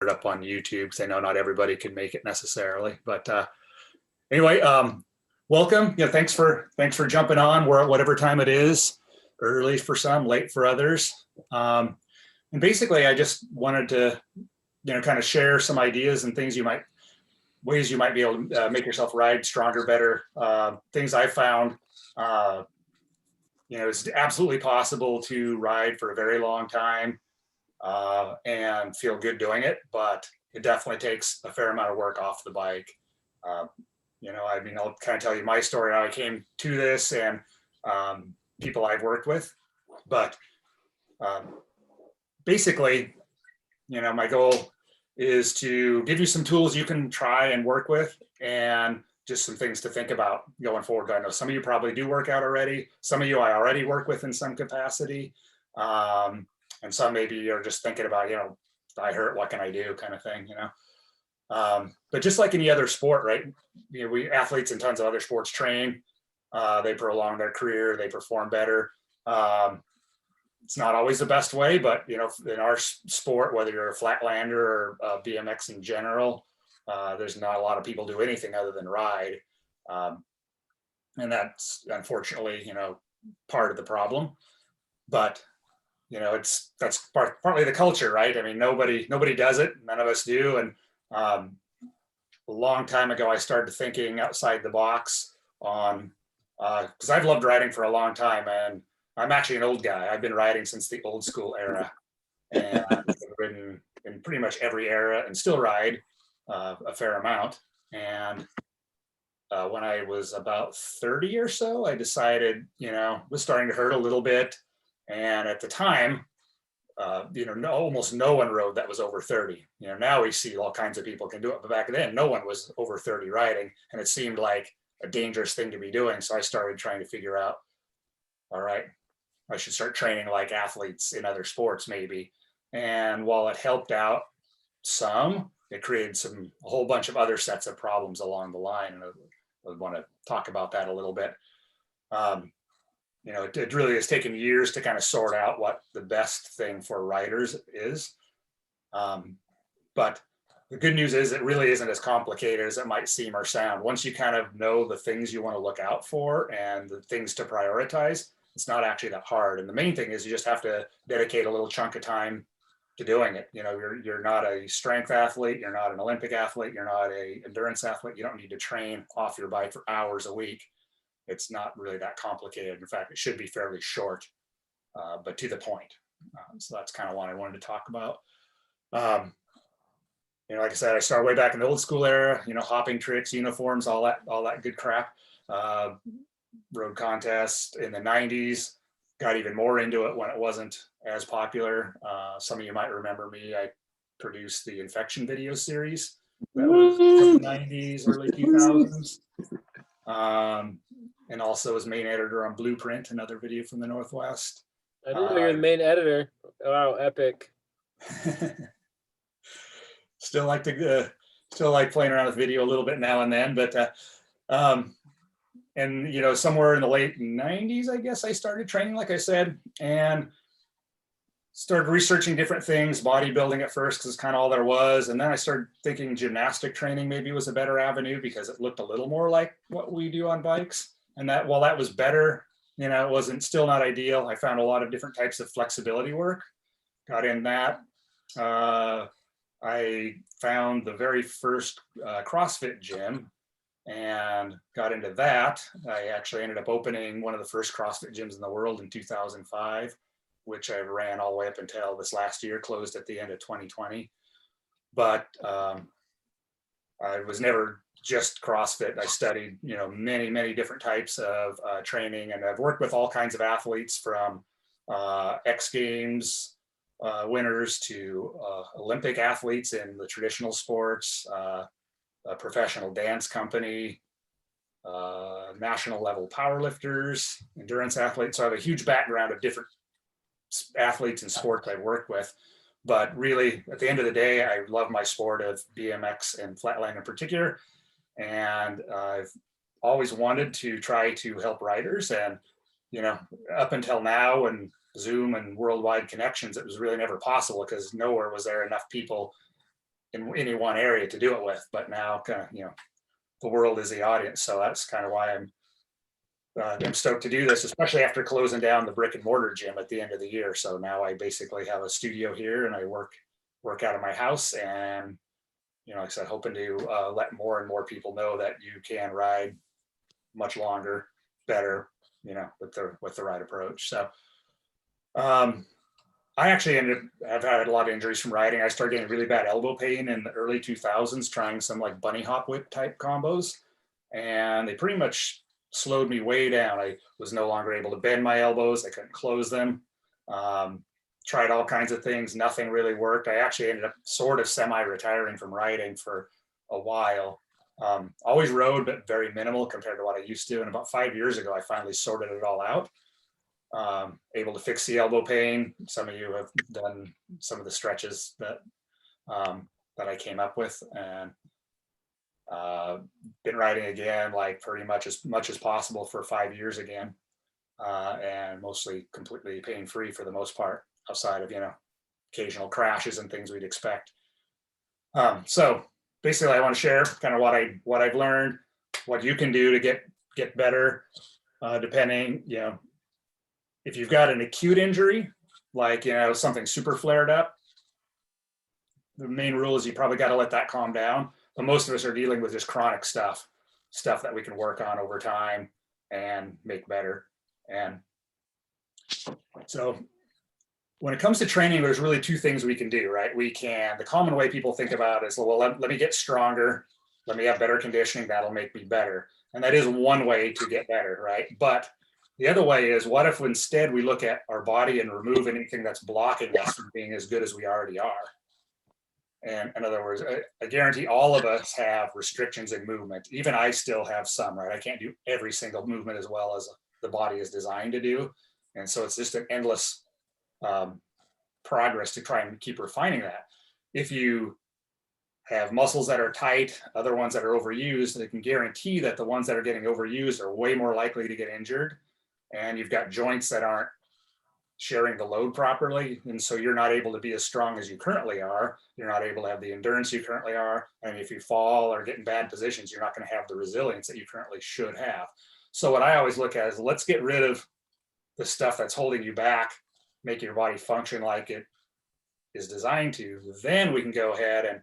it up on YouTube because I know not everybody can make it necessarily. But anyway, welcome. Thanks for jumping on. We're at whatever time it is, early for some, late for others. And basically, I just wanted to, kind of share some ideas and things ways you might be able to make yourself ride stronger, better. Things I found. It's absolutely possible to ride for a very long time and feel good doing it, but it definitely takes a fair amount of work off the bike. I'll kind of tell you my story, how I came to this and people I've worked with. But basically, my goal is to give you some tools you can try and work with, and just some things to think about going forward. I know some of you probably do work out already. Some of you I already work with in some capacity. And some maybe you're just thinking about, I hurt, what can I do kind of thing, But just like any other sport, right? We athletes in tons of other sports train, they prolong their career, they perform better. It's not always the best way, but in our sport, whether you're a flatlander or BMX in general, there's not a lot of people do anything other than ride. And that's unfortunately, part of the problem. But, that's partly the culture, right? I mean, nobody does it. None of us do. And a long time ago, I started thinking outside the box on, because I've loved riding for a long time, and I'm actually an old guy. I've been riding since the old school era, and I've ridden in pretty much every era and still ride a fair amount. And when I was about 30 or so, I decided, was starting to hurt a little bit. And at the time, almost no one rode that was over 30. Now we see all kinds of people can do it, but back then no one was over 30 riding, and it seemed like a dangerous thing to be doing. So I started trying to figure out, all right, I should start training like athletes in other sports maybe. And while it helped out some, it created a whole bunch of other sets of problems along the line. And I want to talk about that a little bit. It really has taken years to kind of sort out what the best thing for riders is. But the good news is it really isn't as complicated as it might seem or sound. Once you kind of know the things you want to look out for and the things to prioritize, it's not actually that hard. And the main thing is you just have to dedicate a little chunk of time to doing it. You're not a strength athlete, you're not an Olympic athlete, you're not an endurance athlete. You don't need to train off your bike for hours a week. It's not really that complicated. In fact, it should be fairly short, but to the point. So that's kind of what I wanted to talk about. Like I said, I started way back in the old school era, hopping tricks, uniforms, all that good crap. Road contest in the 90s, got even more into it when it wasn't as popular. Some of you might remember me. I produced the infection video series that was from the 90s, early 2000s. And also was main editor on Blueprint, another video from the Northwest. I didn't know you're the main editor. Wow, epic. Still like playing around with video a little bit now and then, but and somewhere in the late 90s, I guess I started training, like I said, and started researching different things, bodybuilding at first, because it's kind of all there was. And then I started thinking gymnastic training maybe was a better avenue because it looked a little more like what we do on bikes. And that, while that was better, it wasn't, still not ideal. I found a lot of different types of flexibility work, got in that. I found the very first CrossFit gym and got into that. I actually ended up opening one of the first CrossFit gyms in the world in 2005, which I ran all the way up until this last year, closed at the end of 2020. But I was never just CrossFit. I studied, many different types of training, and I've worked with all kinds of athletes from X Games winners to Olympic athletes in the traditional sports, a professional dance company, national level powerlifters, endurance athletes. So I have a huge background of different athletes and sports I've worked with. But really, at the end of the day, I love my sport of BMX and flatland in particular. And I've always wanted to try to help riders. And, up until now, and Zoom and worldwide connections, it was really never possible because nowhere was there enough people in any one area to do it with, but now kind of, the world is the audience. So that's kind of why I'm stoked to do this, especially after closing down the brick and mortar gym at the end of the year. So now I basically have a studio here and I work out of my house, and like I said, hoping to let more and more people know that you can ride much longer, better, with the right approach. So I actually I've had a lot of injuries from riding. I started getting really bad elbow pain in the early 2000s, trying some like bunny hop whip type combos. And they pretty much slowed me way down. I was no longer able to bend my elbows. I couldn't close them. Tried all kinds of things. Nothing really worked. I actually ended up sort of semi-retiring from riding for a while. Always rode, but very minimal compared to what I used to. And about 5 years ago, I finally sorted it all out. Able to fix the elbow pain. Some of you have done some of the stretches that I came up with, and been riding again, like pretty much as possible for 5 years again, and mostly completely pain-free for the most part, outside of occasional crashes and things we'd expect. So basically, I want to share kind of what I've learned, what you can do to get better, depending if you've got an acute injury, like, something super flared up. The main rule is you probably got to let that calm down. But most of us are dealing with just chronic stuff that we can work on over time and make better. And so when it comes to training, there's really two things we can do, right? The common way people think about it is, well, let me get stronger. Let me have better conditioning. That'll make me better. And that is one way to get better, right? But the other way is, what if instead we look at our body and remove anything that's blocking us from being as good as we already are? And in other words, I guarantee all of us have restrictions in movement. Even I still have some, right? I can't do every single movement as well as the body is designed to do. And so it's just an endless progress to try and keep refining that. If you have muscles that are tight, other ones that are overused, they can guarantee that the ones that are getting overused are way more likely to get injured. And you've got joints that aren't sharing the load properly, and so you're not able to be as strong as you currently are. You're not able to have the endurance you currently are, and if you fall or get in bad positions, you're not going to have the resilience that you currently should have. So what I always look at is, let's get rid of the stuff that's holding you back, make your body function like it is designed to. Then we can go ahead and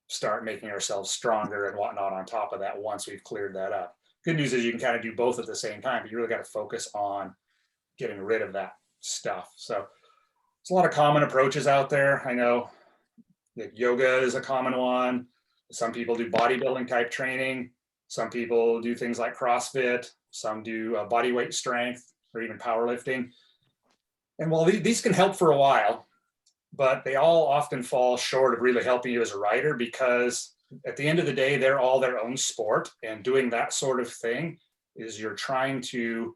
start making ourselves stronger and whatnot on top of that once we've cleared that up. Good news is you can kind of do both at the same time, but you really got to focus on getting rid of that stuff. So there's a lot of common approaches out there. I know that yoga is a common one. Some people do bodybuilding type training. Some people do things like CrossFit. Some do body weight strength or even powerlifting. And while these can help for a while, but they all often fall short of really helping you as a rider, because at the end of the day, they're all their own sport. And doing that sort of thing is you're trying to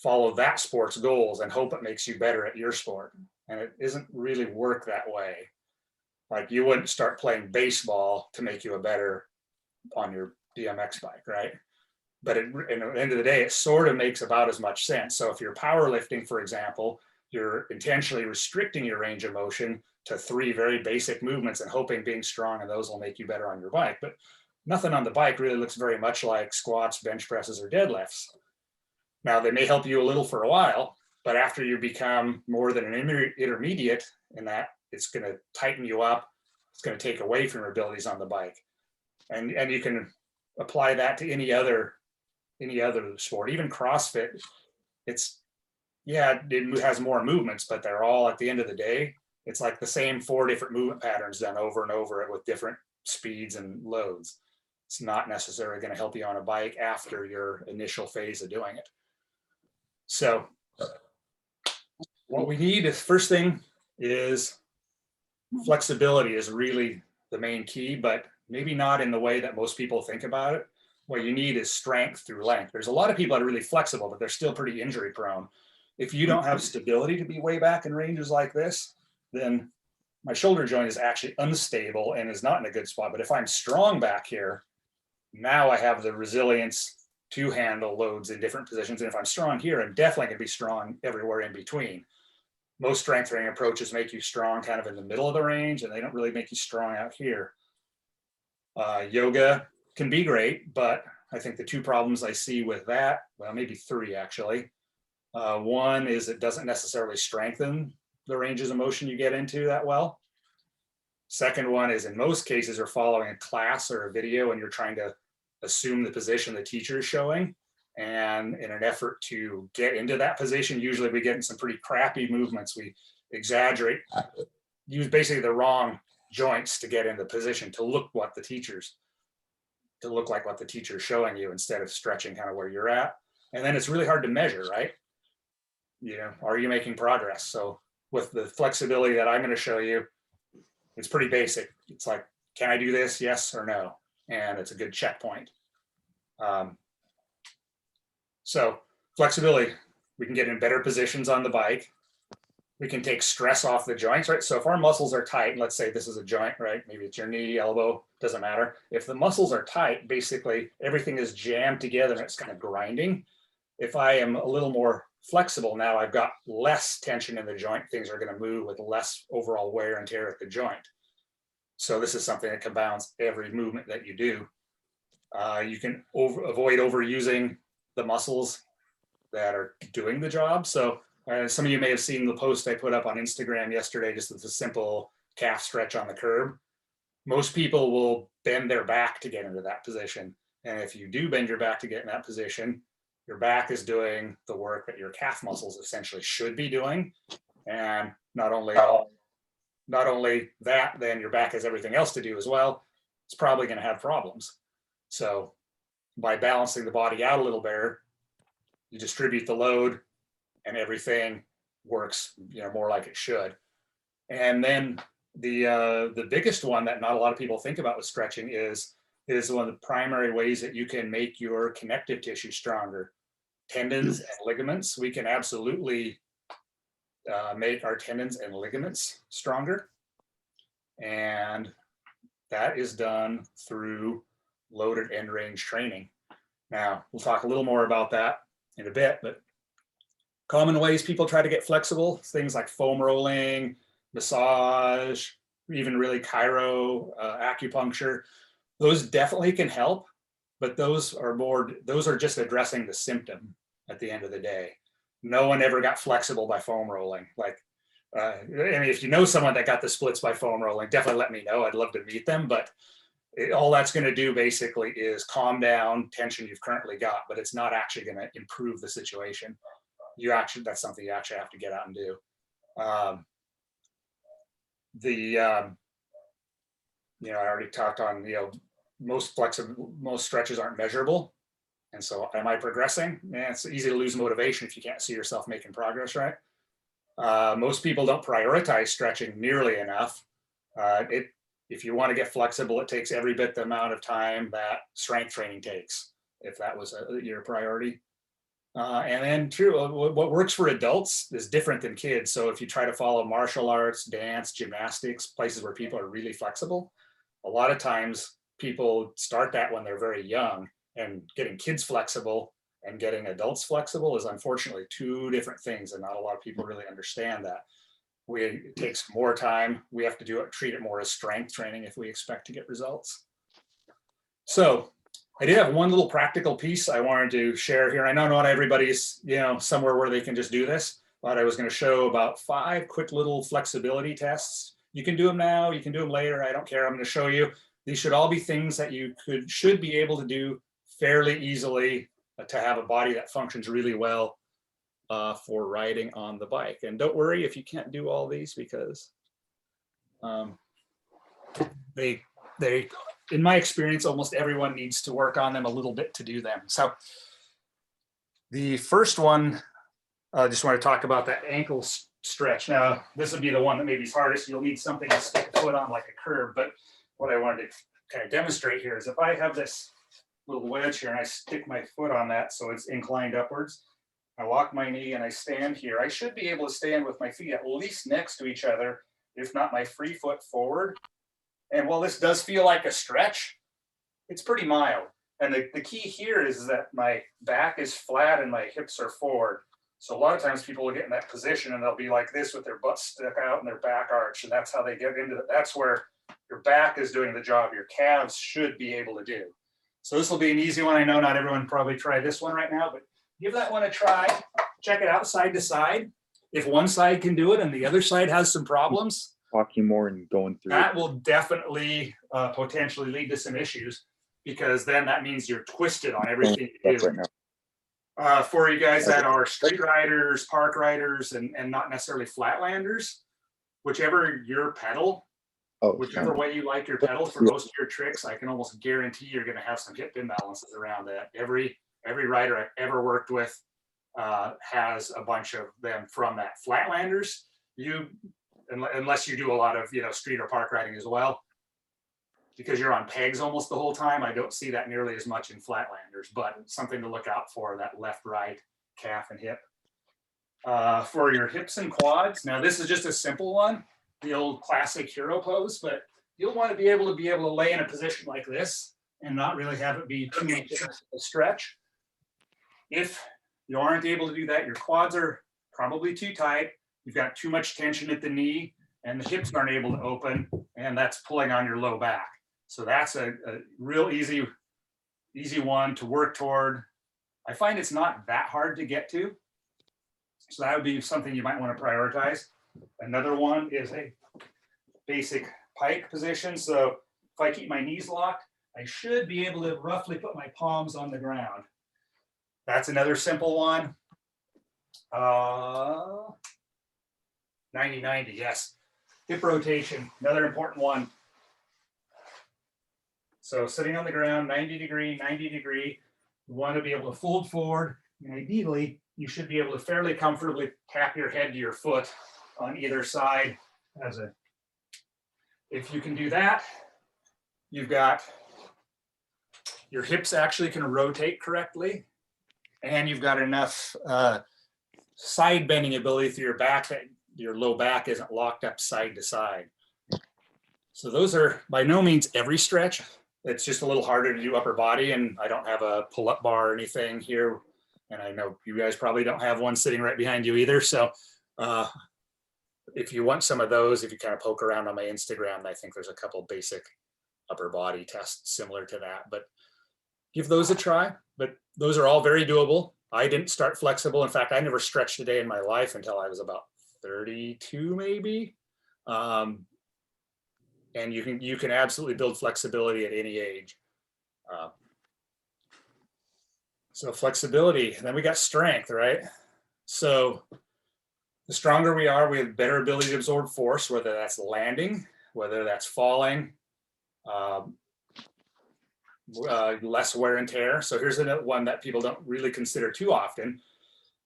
follow that sport's goals and hope it makes you better at your sport. And it isn't really work that way. Like, you wouldn't start playing baseball to make you a better on your BMX bike, right? But at the end of the day, it sort of makes about as much sense. So if you're powerlifting, for example, you're intentionally restricting your range of motion to 3 very basic movements and hoping being strong and those will make you better on your bike. But nothing on the bike really looks very much like squats, bench presses, or deadlifts. Now, they may help you a little for a while, but after you become more than an intermediate in that, it's going to tighten you up. It's going to take away from your abilities on the bike. And you can apply that to any other sport, even CrossFit. It has more movements, but they're all, at the end of the day, it's like the same 4 different movement patterns done over and over with different speeds and loads. It's not necessarily going to help you on a bike after your initial phase of doing it. So what we need is, first thing is, flexibility is really the main key, but maybe not in the way that most people think about it. What you need is strength through length. There's a lot of people that are really flexible, but they're still pretty injury prone. If you don't have stability to be way back in ranges like this, then my shoulder joint is actually unstable and is not in a good spot. But if I'm strong back here, now I have the resilience to handle loads in different positions. And if I'm strong here, I'm definitely going to be strong everywhere in between. most strength training approaches make you strong kind of in the middle of the range, and they don't really make you strong out here. Yoga can be great, but I think the two problems I see with that, well, maybe three actually. One is it doesn't necessarily strengthen the ranges of motion you get into that well. Second one is in most cases you're following a class or a video and you're trying to assume the position the teacher is showing. And in an effort to get into that position, usually we get in some pretty crappy movements. We exaggerate, use basically the wrong joints to get into position to look like what the teacher's showing you instead of stretching kind of where you're at. And then it's really hard to measure, right? You know, are you making progress? So with the flexibility that I'm going to show you, it's pretty basic. It's like, can I do this? Yes or no? And it's a good checkpoint. So flexibility, we can get in better positions on the bike. We can take stress off the joints, right? So if our muscles are tight, let's say this is a joint, right? Maybe it's your knee, elbow, doesn't matter. If the muscles are tight, basically everything is jammed together and it's kind of grinding. If I am a little more flexible now, I've got less tension in the joint. Things are going to move with less overall wear and tear at the joint. So this is something that compounds every movement that you do. You can avoid overusing the muscles that are doing the job. So some of you may have seen the post I put up on Instagram yesterday, just with a simple calf stretch on the curb. Most people will bend their back to get into that position. And if you do bend your back to get in that position, your back is doing the work that your calf muscles essentially should be doing. And not only that, then your back has everything else to do as well. It's probably going to have problems. So by balancing the body out a little better, you distribute the load and everything works, you know, more like it should. And then the biggest one that not a lot of people think about with stretching is one of the primary ways that you can make your connective tissue stronger. Tendons and ligaments, we can absolutely make our tendons and ligaments stronger. And that is done through loaded end range training. Now, we'll talk a little more about that in a bit, but common ways people try to get flexible, things like foam rolling, massage, even really chiro, acupuncture, those definitely can help, but those are just addressing the symptom at the end of the day. No one ever got flexible by foam rolling. Like, I mean, if you know someone that got the splits by foam rolling, definitely let me know. I'd love to meet them, but all that's going to do basically is calm down tension you've currently got, but it's not actually going to improve the situation. That's something you actually have to get out and do. You know, I already talked on, you know, most stretches aren't measurable. And so am I progressing? Man, it's easy to lose motivation if you can't see yourself making progress, right? Most people don't prioritize stretching nearly enough. If you want to get flexible, it takes every bit the amount of time that strength training takes, if that was your priority. And then what works for adults is different than kids. So if you try to follow martial arts, dance, gymnastics, places where people are really flexible, a lot of times people start that when they're very young, and getting kids flexible and getting adults flexible is unfortunately two different things. And not a lot of people really understand that. It takes more time. We have to treat it more as strength training if we expect to get results. So I did have one little practical piece I wanted to share here. I know not everybody's, you know, somewhere where they can just do this, but I was going to show about 5 quick little flexibility tests. You can do them now, you can do them later. I don't care. I'm going to show you. These should all be things that you should be able to do fairly easily to have a body that functions really well for riding on the bike. And don't worry if you can't do all these, because they in my experience, almost everyone needs to work on them a little bit to do them. So the first one, I just want to talk about that ankle stretch. Now, this would be the one that maybe is hardest. You'll need something to stick a foot on like a curb. But what I wanted to kind of demonstrate here is if I have this little wedge here and I stick my foot on that so it's inclined upwards, I walk my knee and I stand here. I should be able to stand with my feet at least next to each other, if not my free foot forward. And while this does feel like a stretch, it's pretty mild. And the key here is that my back is flat and my hips are forward. So a lot of times people will get in that position and they'll be like this with their butt stuck out and their back arch. And that's how they get into it. That's where your back is doing the job your calves should be able to do. So this will be an easy one. I know not everyone probably try this one right now, but give that one a try. Check it out side to side. If one side can do it and the other side has some problems, talking more and going through that will definitely potentially lead to some issues, because then that means you're twisted on everything you do. right now. For you guys that are street riders, park riders, and not necessarily flatlanders, whichever your pedal, whichever way you like your pedal for most of your tricks, I can almost guarantee you're going to have some hip imbalances around that. Every rider I've ever worked with has a bunch of them from that. Flatlanders, unless you do a lot of street or park riding as well, because you're on pegs almost the whole time, I don't see that nearly as much in flatlanders, but something to look out for, that left, right, calf and hip. For your hips and quads, now this is just a simple one, the old classic hero pose, but you'll want to be able to lay in a position like this and not really have it be too much a stretch. If you aren't able to do that, your quads are probably too tight, you've got too much tension at the knee, and the hips aren't able to open, and that's pulling on your low back. So that's a real easy one to work toward. I find it's not that hard to get to. So that would be something you might want to prioritize. Another one is a basic pike position. So if I keep my knees locked, I should be able to roughly put my palms on the ground. That's another simple one. 90-90, yes. Hip rotation, another important one. So sitting on the ground, 90 degree, you want to be able to fold forward. And ideally, you should be able to fairly comfortably tap your head to your foot on either side. If you can do that, you've got your hips actually can rotate correctly, and you've got enough side bending ability through your back that your low back isn't locked up side to side. So those are by no means every stretch. It's just a little harder to do upper body, and I don't have a pull-up bar or anything here. And I know you guys probably don't have one sitting right behind you either. So if you want some of those, if you kind of poke around on my Instagram, I think there's a couple basic upper body tests similar to that, but give those a try. But those are all very doable. I didn't start flexible. In fact, I never stretched a day in my life until I was about 32 maybe. And you can absolutely build flexibility at any age. So flexibility, then we got strength, right? So the stronger we are, we have better ability to absorb force, whether that's landing, whether that's falling, less wear and tear. So here's another one that people don't really consider too often,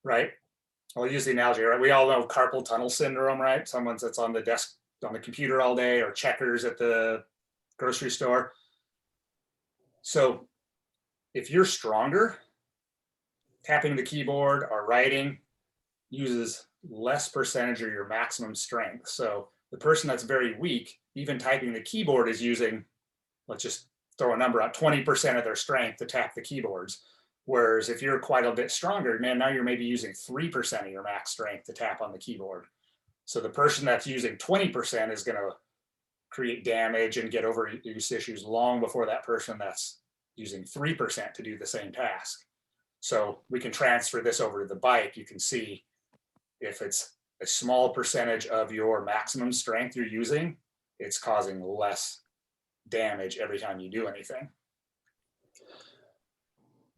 right? I'll use the analogy, right? We all know carpal tunnel syndrome, right? Someone that's on the desk, on the computer all day, or checkers at the grocery store. So if you're stronger, tapping the keyboard or writing uses less percentage of your maximum strength. So the person that's very weak, even typing the keyboard is using, let's just throw a number out, 20% of their strength to tap the keyboards. Whereas if you're quite a bit stronger, man, now you're maybe using 3% of your max strength to tap on the keyboard. So the person that's using 20% is going to create damage and get overuse issues long before that person that's using 3% to do the same task. So we can transfer this over to the bike. You can see if it's a small percentage of your maximum strength you're using, it's causing less damage every time you do anything.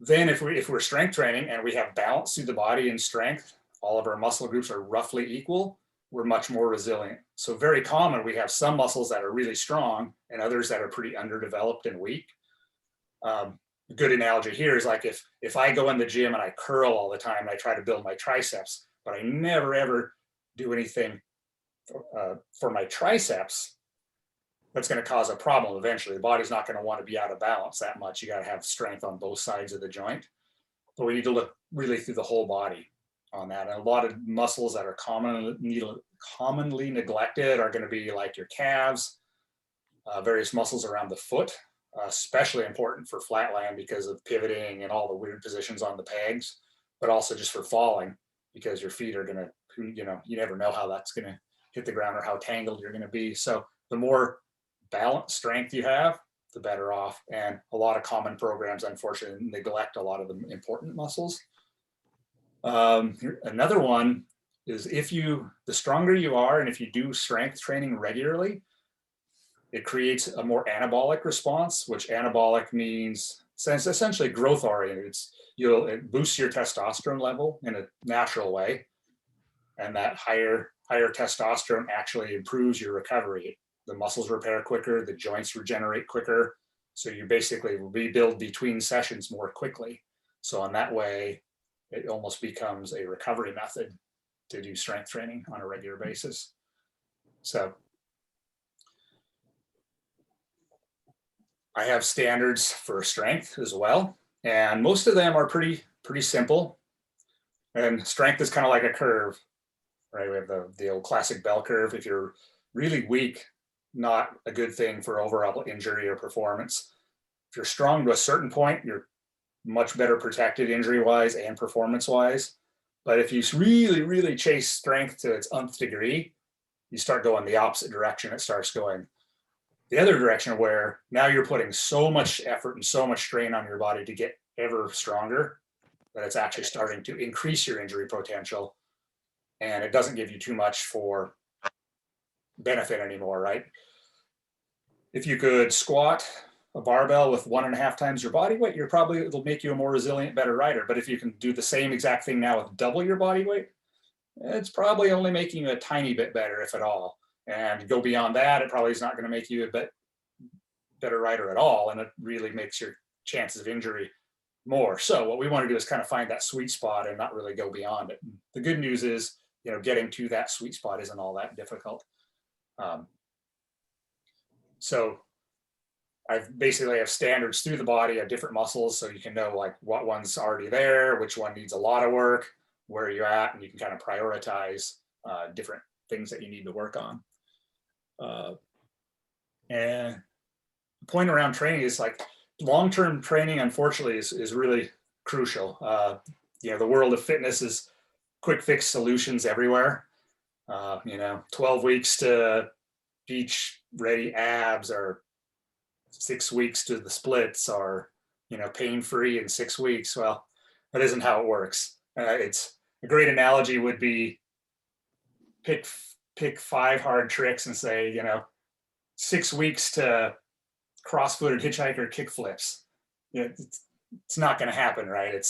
Then if we're strength training and we have balance through the body and strength, all of our muscle groups are roughly equal, we're much more resilient. So very common, we have some muscles that are really strong and others that are pretty underdeveloped and weak. A good analogy here is like if I go in the gym and I curl all the time and I try to build my triceps, but I never ever do anything for my triceps, that's going to cause a problem eventually. The body's not going to want to be out of balance that much. You got to have strength on both sides of the joint. But we need to look really through the whole body on that. And a lot of muscles that are commonly neglected are going to be like your calves, various muscles around the foot, especially important for flatland because of pivoting and all the weird positions on the pegs, but also just for falling. because your feet are going to, you never know how that's going to hit the ground or how tangled you're going to be. So the more balanced strength you have, the better off. And a lot of common programs, unfortunately, neglect a lot of the important muscles. Another one is the stronger you are, and if you do strength training regularly, it creates a more anabolic response, which anabolic means it's essentially growth oriented. It boosts your testosterone level in a natural way. And that higher testosterone actually improves your recovery. The muscles repair quicker, the joints regenerate quicker. So you basically rebuild between sessions more quickly. So in that way, it almost becomes a recovery method to do strength training on a regular basis. So I have standards for strength as well. And most of them are pretty simple. And strength is kind of like a curve, right? We have the old classic bell curve. If you're really weak, not a good thing for overall injury or performance. If you're strong to a certain point, you're much better protected injury-wise and performance-wise. But if you really chase strength to its nth degree, you start going the opposite direction. It starts going the other direction, where now you're putting so much effort and so much strain on your body to get ever stronger that it's actually starting to increase your injury potential. And it doesn't give you too much for benefit anymore, right? If you could squat a barbell with 1.5 times your body weight, it'll make you a more resilient, better rider. But if you can do the same exact thing now with double your body weight, it's probably only making you a tiny bit better, if at all. And go beyond that, it probably is not going to make you a better rider at all. And it really makes your chances of injury more. So what we want to do is kind of find that sweet spot and not really go beyond it. The good news is, getting to that sweet spot isn't all that difficult. So I basically have standards through the body of different muscles, so you can know like what one's already there, which one needs a lot of work, where you're at, and you can kind of prioritize different things that you need to work on. And the point around training is like long-term training, unfortunately, is really crucial. The world of fitness is quick fix solutions everywhere. 12 weeks to beach ready abs, or 6 weeks to the splits, or pain-free in 6 weeks. Well, that isn't how it works. It's a great analogy would be pick 5 hard tricks and say 6 weeks to cross-footed hitchhiker kick flips. It's not going to happen, right?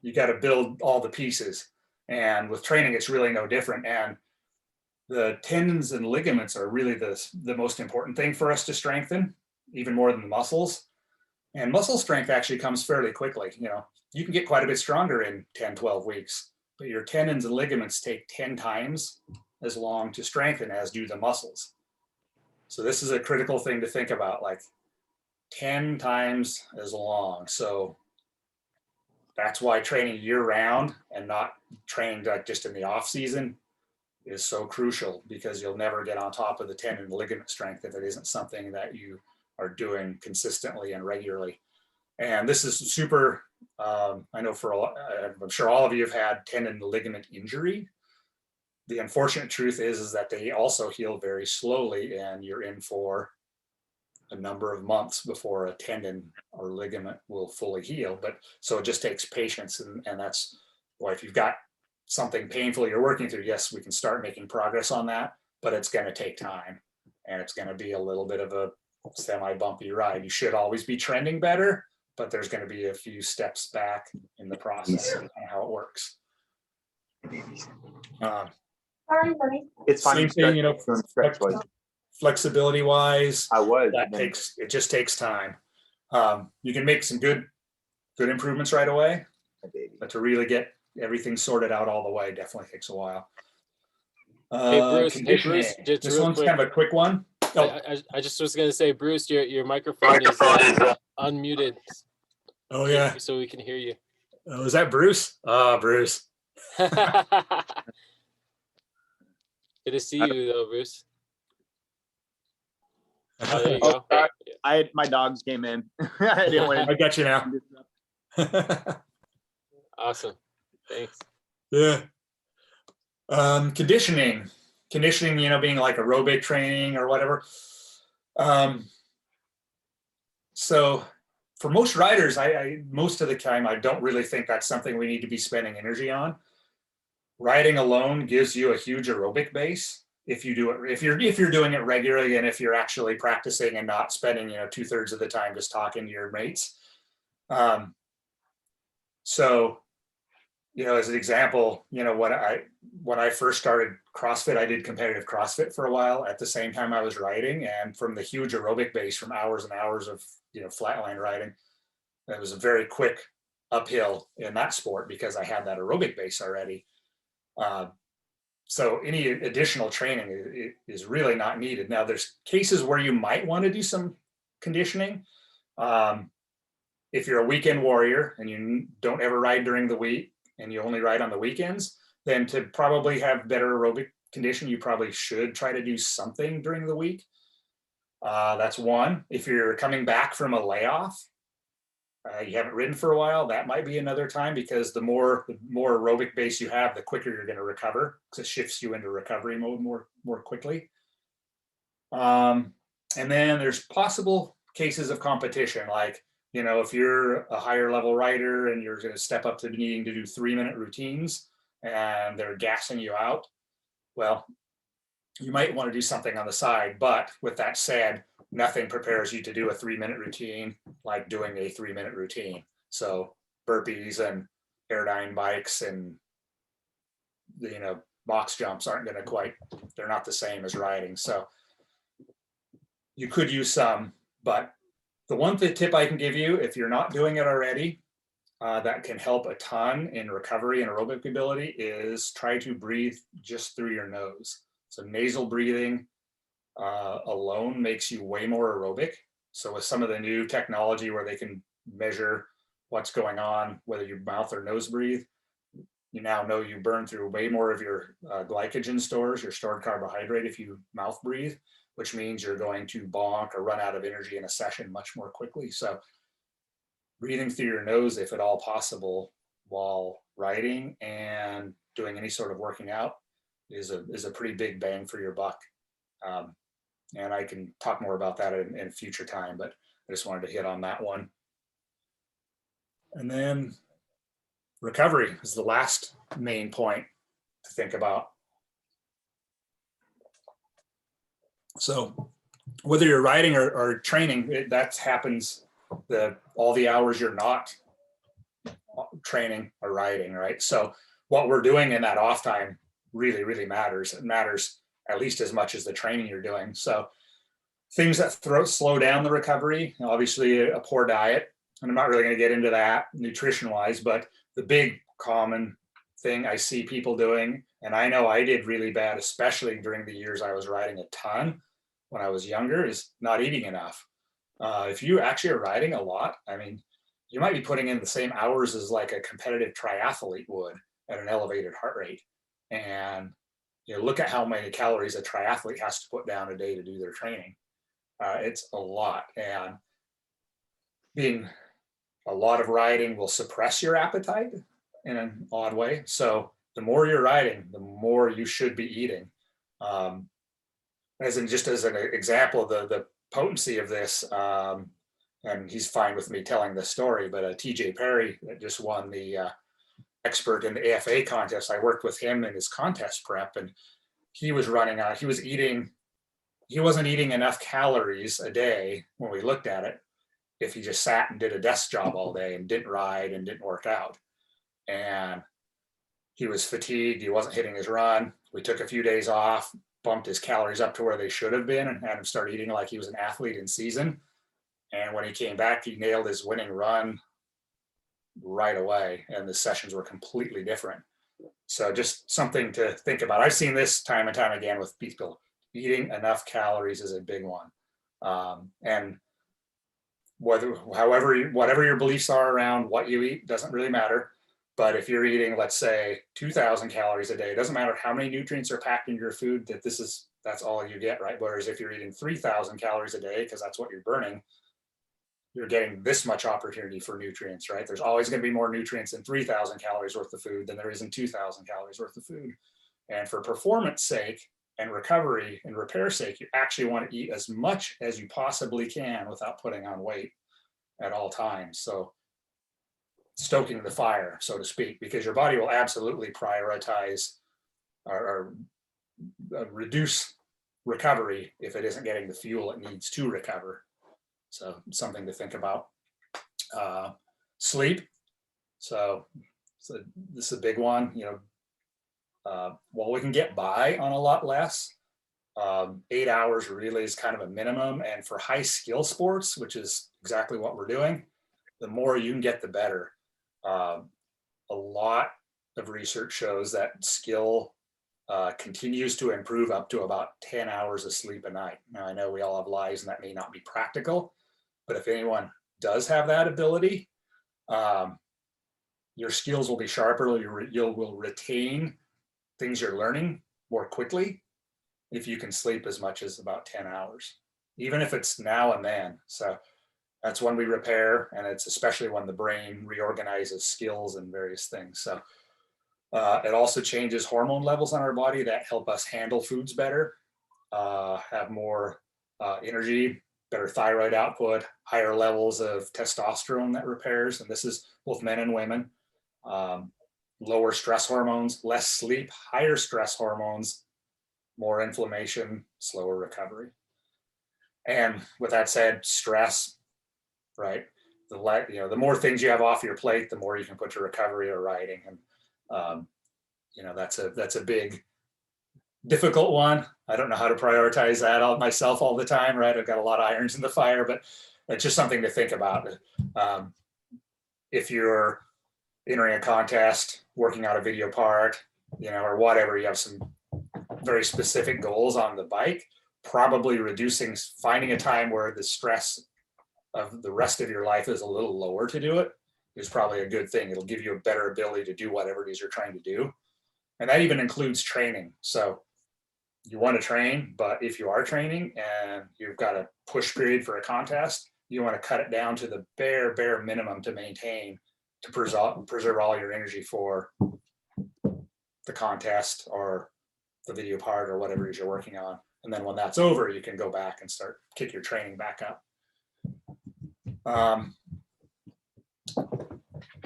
You got to build all the pieces. And with training, it's really no different. And the tendons and ligaments are really the most important thing for us to strengthen, even more than the muscles. And muscle strength actually comes fairly quickly. You can get quite a bit stronger in 10, 12 weeks, but your tendons and ligaments take 10 times as long to strengthen as do the muscles. So this is a critical thing to think about, like 10 times as long. So that's why training year round and not training like just in the off season is so crucial, because you'll never get on top of the tendon and ligament strength if it isn't something that you are doing consistently and regularly. And this is super, I know I'm sure all of you have had tendon and ligament injury. The unfortunate truth is that they also heal very slowly, and you're in for a number of months before a tendon or ligament will fully heal. But so it just takes patience, and that's why if you've got something painful you're working through, yes, we can start making progress on that, but it's going to take time, and it's going to be a little bit of a semi-bumpy ride. You should always be trending better, but there's going to be a few steps back in the process and how it works. It's funny. Same thing, stretch was. Flexibility wise, it just takes time. You can make some good improvements right away, but to really get everything sorted out all the way definitely takes a while. Hey Bruce, just this real one's quick. kind of a quick one. Oh. I just was gonna say, Bruce, your microphone is unmuted. Oh yeah, so we can hear you. Oh, is that Bruce? Bruce. Good to see you though, Bruce. Oh, there you go. My dogs came in. I didn't want to. I got you now. Awesome. Thanks. Yeah. Conditioning, you know, being like aerobic training or whatever. So for most riders, most of the time, I don't really think that's something we need to be spending energy on. Riding alone gives you a huge aerobic base if you do it, if you're doing it regularly, and if you're actually practicing and not spending, you know, 2/3 of the time just talking to your mates. So, you know, as an example, you know, when I first started CrossFit, I did competitive CrossFit for a while at the same time I was riding, and from the huge aerobic base from hours and hours of, you know, flatland riding, it was a very quick uphill in that sport because I had that aerobic base already. So any additional training is really not needed. Now, there's cases where you might want to do some conditioning. If you're a weekend warrior and you don't ever ride during the week and you only ride on the weekends, then to probably have better aerobic condition, you probably should try to do something during the week. That's one. If you're coming back from a layoff, you haven't ridden for a while, that might be another time, because the more aerobic base you have, the quicker you're going to recover, because it shifts you into recovery mode more quickly. And then there's possible cases of competition, like, you know, if you're a higher level rider and you're going to step up to needing to do 3-minute routines and they're gassing you out, well, you might want to do something on the side. But with that said, nothing prepares you to do a 3-minute routine like doing a 3-minute routine. So burpees and airdyne bikes and, you know, box jumps aren't going to quite, they're not the same as riding. So you could use some, but the one tip I can give you, if you're not doing it already, that can help a ton in recovery and aerobic ability, is try to breathe just through your nose. So nasal breathing alone makes you way more aerobic. So with some of the new technology where they can measure what's going on, whether you mouth or nose breathe, you now know you burn through way more of your glycogen stores, your stored carbohydrate, if you mouth breathe, which means you're going to bonk or run out of energy in a session much more quickly. So breathing through your nose, if at all possible, while riding and doing any sort of working out is a pretty big bang for your buck. And I can talk more about that in a future time, but I just wanted to hit on that one. And then recovery is the last main point to think about. So whether you're riding or training, that happens all the hours you're not training or riding, right? So what we're doing in that off time really, really matters. It matters at least as much as the training you're doing. So things that slow down the recovery, obviously a poor diet, and I'm not really going to get into that nutrition wise, but the big common thing I see people doing, and I know I did really bad, especially during the years I was riding a ton when I was younger, is not eating enough. If you actually are riding a lot, I mean, you might be putting in the same hours as like a competitive triathlete would at an elevated heart rate. And you know, look at how many calories a triathlete has to put down a day to do their training. It's a lot, and being a lot of riding will suppress your appetite in an odd way. So the more you're riding, the more you should be eating. Just as an example, the potency of this, and he's fine with me telling this story, but TJ Perry that just won the expert in the AFA contest. I worked with him in his contest prep, and he was he wasn't eating enough calories a day when we looked at it if he just sat and did a desk job all day and didn't ride and didn't work out. And he was fatigued. He wasn't hitting his run. We took a few days off, bumped his calories up to where they should have been, and had him start eating like he was an athlete in season. And when he came back, he nailed his winning run right away, and the sessions were completely different. So just something to think about. I've seen this time and time again with people. Eating enough calories is a big one. And whatever your beliefs are around what you eat doesn't really matter. But if you're eating, let's say 2,000 calories a day, it doesn't matter how many nutrients are packed into your food, that's all you get, right? Whereas if you're eating 3,000 calories a day, because that's what you're burning, you're getting this much opportunity for nutrients, right? There's always going to be more nutrients in 3,000 calories worth of food than there is in 2,000 calories worth of food. And for performance sake and recovery and repair sake, you actually want to eat as much as you possibly can without putting on weight at all times. So stoking the fire, so to speak, because your body will absolutely prioritize or reduce recovery if it isn't getting the fuel it needs to recover. So something to think about. Sleep. So this is a big one. Well, we can get by on a lot less. 8 hours really is kind of a minimum. And for high skill sports, which is exactly what we're doing, the more you can get, the better. A lot of research shows that skill continues to improve up to about 10 hours of sleep a night. Now, I know we all have lives and that may not be practical, but if anyone does have that ability, your skills will be sharper. You will retain things you're learning more quickly if you can sleep as much as about 10 hours, even if it's now and then. So that's when we repair, and it's especially when the brain reorganizes skills and various things. So it also changes hormone levels on our body that help us handle foods better, have more energy, better thyroid output, higher levels of testosterone that repairs. And this is both men and women. Lower stress hormones, less sleep, higher stress hormones, more inflammation, slower recovery. And with that said, stress, right? The more things you have off your plate, the more you can put to recovery or riding. And that's a big, difficult one. I don't know how to prioritize that all myself all the time, right? I've got a lot of irons in the fire, but it's just something to think about. If you're entering a contest, working out a video part, or whatever, you have some very specific goals on the bike, probably finding a time where the stress of the rest of your life is a little lower to do it is probably a good thing. It'll give you a better ability to do whatever it is you're trying to do. And that even includes training. So you want to train, but if you are training and you've got a push period for a contest, you want to cut it down to the bare minimum to maintain, to preserve all your energy for the contest or the video part or whatever it is you're working on. And then when that's over, you can go back and kick your training back up.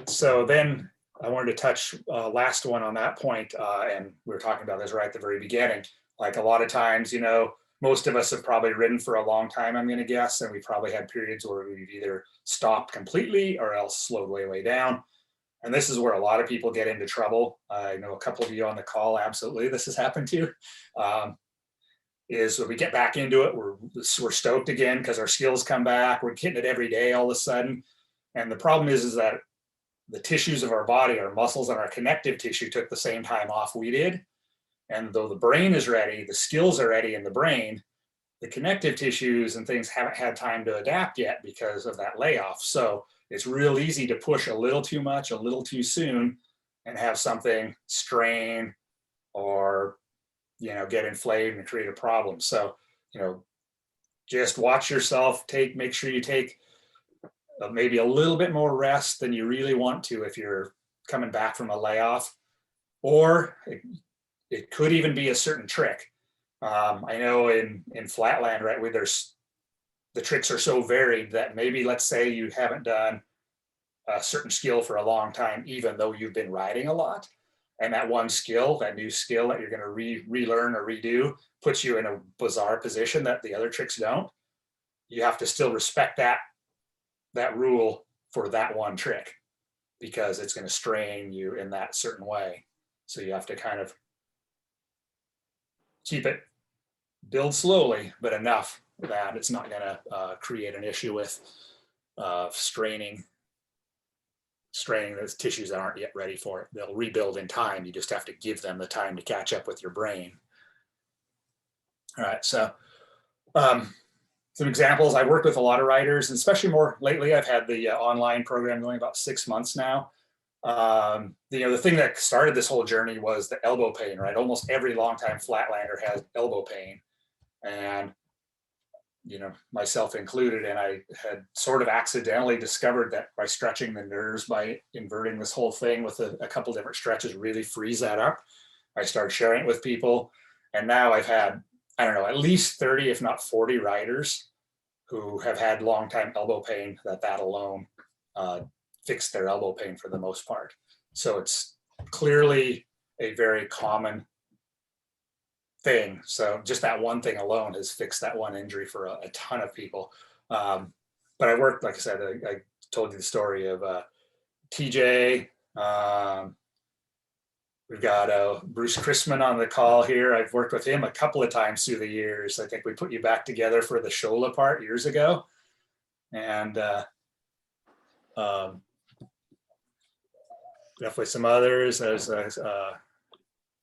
So then I wanted to touch last one on that point, and we were talking about this right at the very beginning. Like a lot of times, most of us have probably ridden for a long time, I'm going to guess, and we probably had periods where we've either stopped completely or else slowed way down. And this is where a lot of people get into trouble. I know a couple of you on the call, absolutely, this has happened to. Is when we get back into it, we're stoked again because our skills come back. We're getting it every day all of a sudden. And the problem is that the tissues of our body, our muscles and our connective tissue took the same time off we did. And though the brain is ready, the skills are ready in the brain, the connective tissues and things haven't had time to adapt yet because of that layoff. So it's real easy to push a little too much, a little too soon, and have something strain or get inflamed and create a problem. So, just watch yourself, make sure you take maybe a little bit more rest than you really want to if you're coming back from a layoff, or it could even be a certain trick. I know in Flatland, right, where the tricks are so varied that maybe, let's say you haven't done a certain skill for a long time, even though you've been riding a lot. And that one skill, that new skill that you're going to relearn or redo, puts you in a bizarre position that the other tricks don't. You have to still respect that rule for that one trick, because it's going to strain you in that certain way. So you have to kind of build slowly, but enough that it's not going to create an issue with straining those tissues that aren't yet ready for it. They'll rebuild in time. You just have to give them the time to catch up with your brain. All right, so some examples. I worked with a lot of riders, and especially more lately. I've had the online program going about 6 months now. The thing that started this whole journey was the elbow pain, right? Almost every longtime flatlander has elbow pain. And myself included. And I had sort of accidentally discovered that by stretching the nerves, by inverting this whole thing with a couple different stretches, really frees that up. I started sharing it with people. And now I've had, I don't know, at least 30, if not 40 riders who have had long time elbow pain that alone fixed their elbow pain for the most part. So it's clearly a very common thing. So just that one thing alone has fixed that one injury for a ton of people. But I worked, like I said, I told you the story of TJ. We've got Bruce Chrisman on the call here. I've worked with him a couple of times through the years. I think we put you back together for the Shola part years ago. And definitely some others. There's,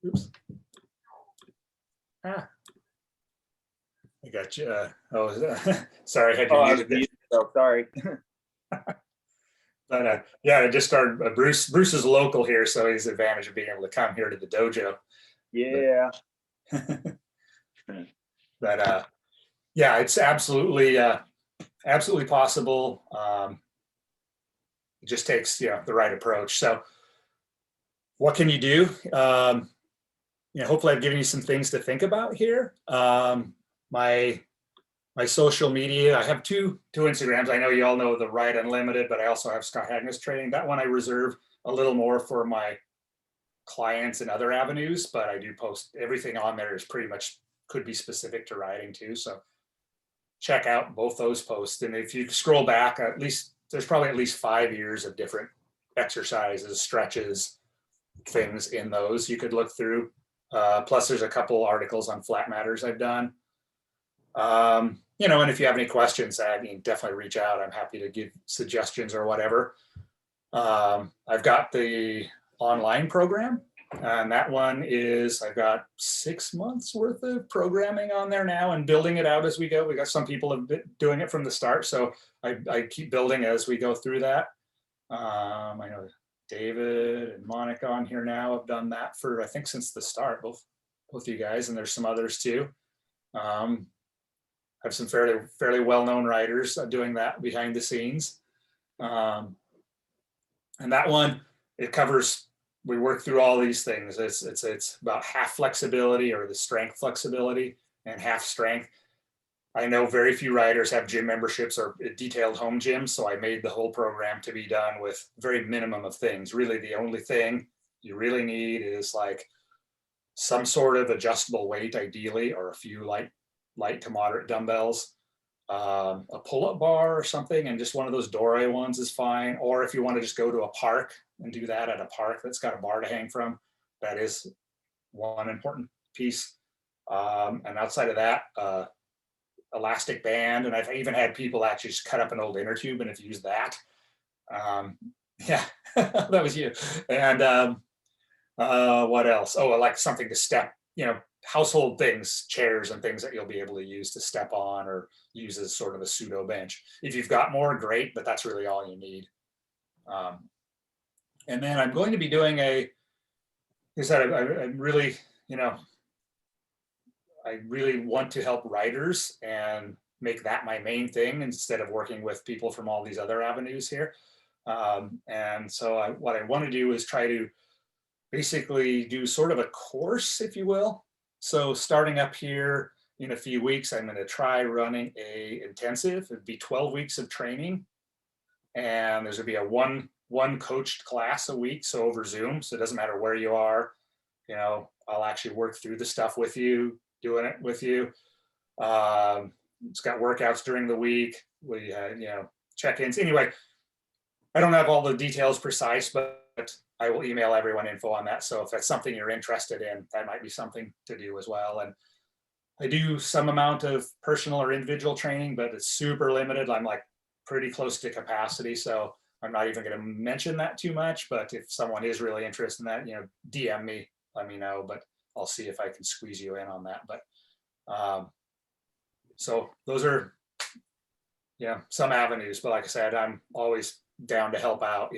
oops. I got you. Sorry, I had you muted. So sorry. But yeah, I just started. Bruce is local here, so he's the advantage of being able to come here to the dojo. Yeah. But yeah, it's absolutely possible. It just takes the right approach. So, what can you do? Hopefully, I've given you some things to think about here. My social media, I have two Instagrams. I know you all know the Ride Unlimited, but I also have Scott Hagness Training. That one I reserve a little more for my clients and other avenues, but I do post everything on there is pretty much could be specific to riding too. So check out both those posts. And if you scroll back, there's probably at least 5 years of different exercises, stretches, things in those you could look through. Plus there's a couple articles on flat matters I've done. And if you have any questions, definitely reach out. I'm happy to give suggestions or whatever. I've got the online program, and that one is, I've got 6 months worth of programming on there now and building it out as we go. We got some people have been doing it from the start, so I keep building as we go through that. I know David and Monica on here now have done that for, I think, since the start, both you guys, and there's some others too. I have some fairly well-known writers doing that behind the scenes. And that one, it covers, we work through all these things. It's about half flexibility, or the strength flexibility, and half strength. I know very few riders have gym memberships or detailed home gyms, so I made the whole program to be done with very minimum of things. Really, the only thing you really need is like some sort of adjustable weight, ideally, or a few light to moderate dumbbells, a pull-up bar or something, and just one of those Dore ones is fine. Or if you want to just go to a park and do that at a park that's got a bar to hang from, that is one important piece. And outside of that, elastic band, and I've even had people actually just cut up an old inner tube and have used that. Yeah, that was you. And what else? Oh, I like something to step, household things, chairs and things that you'll be able to use to step on or use as sort of a pseudo bench. If you've got more, great, but that's really all you need. And then I'm going to be doing like I said, I'm really, I really want to help writers and make that my main thing instead of working with people from all these other avenues here. And so what I want to do is try to basically do sort of a course, if you will. So starting up here in a few weeks, I'm going to try running a intensive. It'd be 12 weeks of training, and there's going to be a one coached class a week, so over Zoom. So it doesn't matter where you are. I'll actually work through the stuff with you, doing it with you. It's got workouts during the week. We had, check-ins. Anyway, I don't have all the details precise, but I will email everyone info on that. So if that's something you're interested in, that might be something to do as well. And I do some amount of personal or individual training, but it's super limited. I'm like pretty close to capacity. So I'm not even going to mention that too much, but if someone is really interested in that, DM me, let me know, but I'll see if I can squeeze you in on that. But so those are, some avenues, but like I said, I'm always down to help out,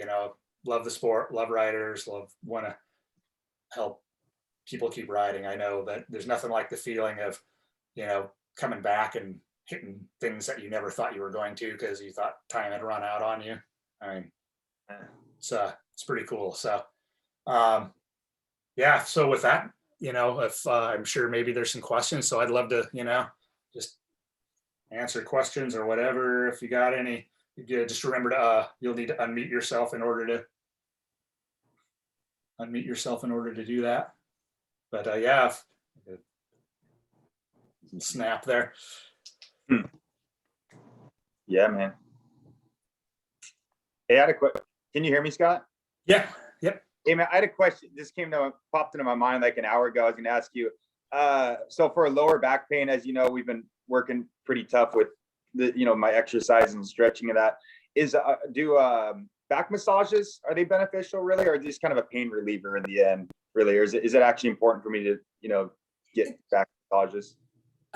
love the sport, love riders, want to help people keep riding. I know that there's nothing like the feeling of, coming back and hitting things that you never thought you were going to because you thought time had run out on you. I mean, it's pretty cool. So, yeah. So with that, if I'm sure maybe there's some questions, so I'd love to, just answer questions or whatever. If you got any, just remember to, you'll need to unmute yourself in order to do that. But yeah, snap there. Yeah, man. Hey, I had a question. Can you hear me, Scott? Yeah. Yep. Hey, man, I had a question. This popped into my mind like an hour ago. I was going to ask you. So for lower back pain, as you know, we've been working pretty tough with my exercise and stretching of that. Do back massages, are they beneficial really, or just kind of a pain reliever in the end, really? Or is it actually important for me to, get back massages?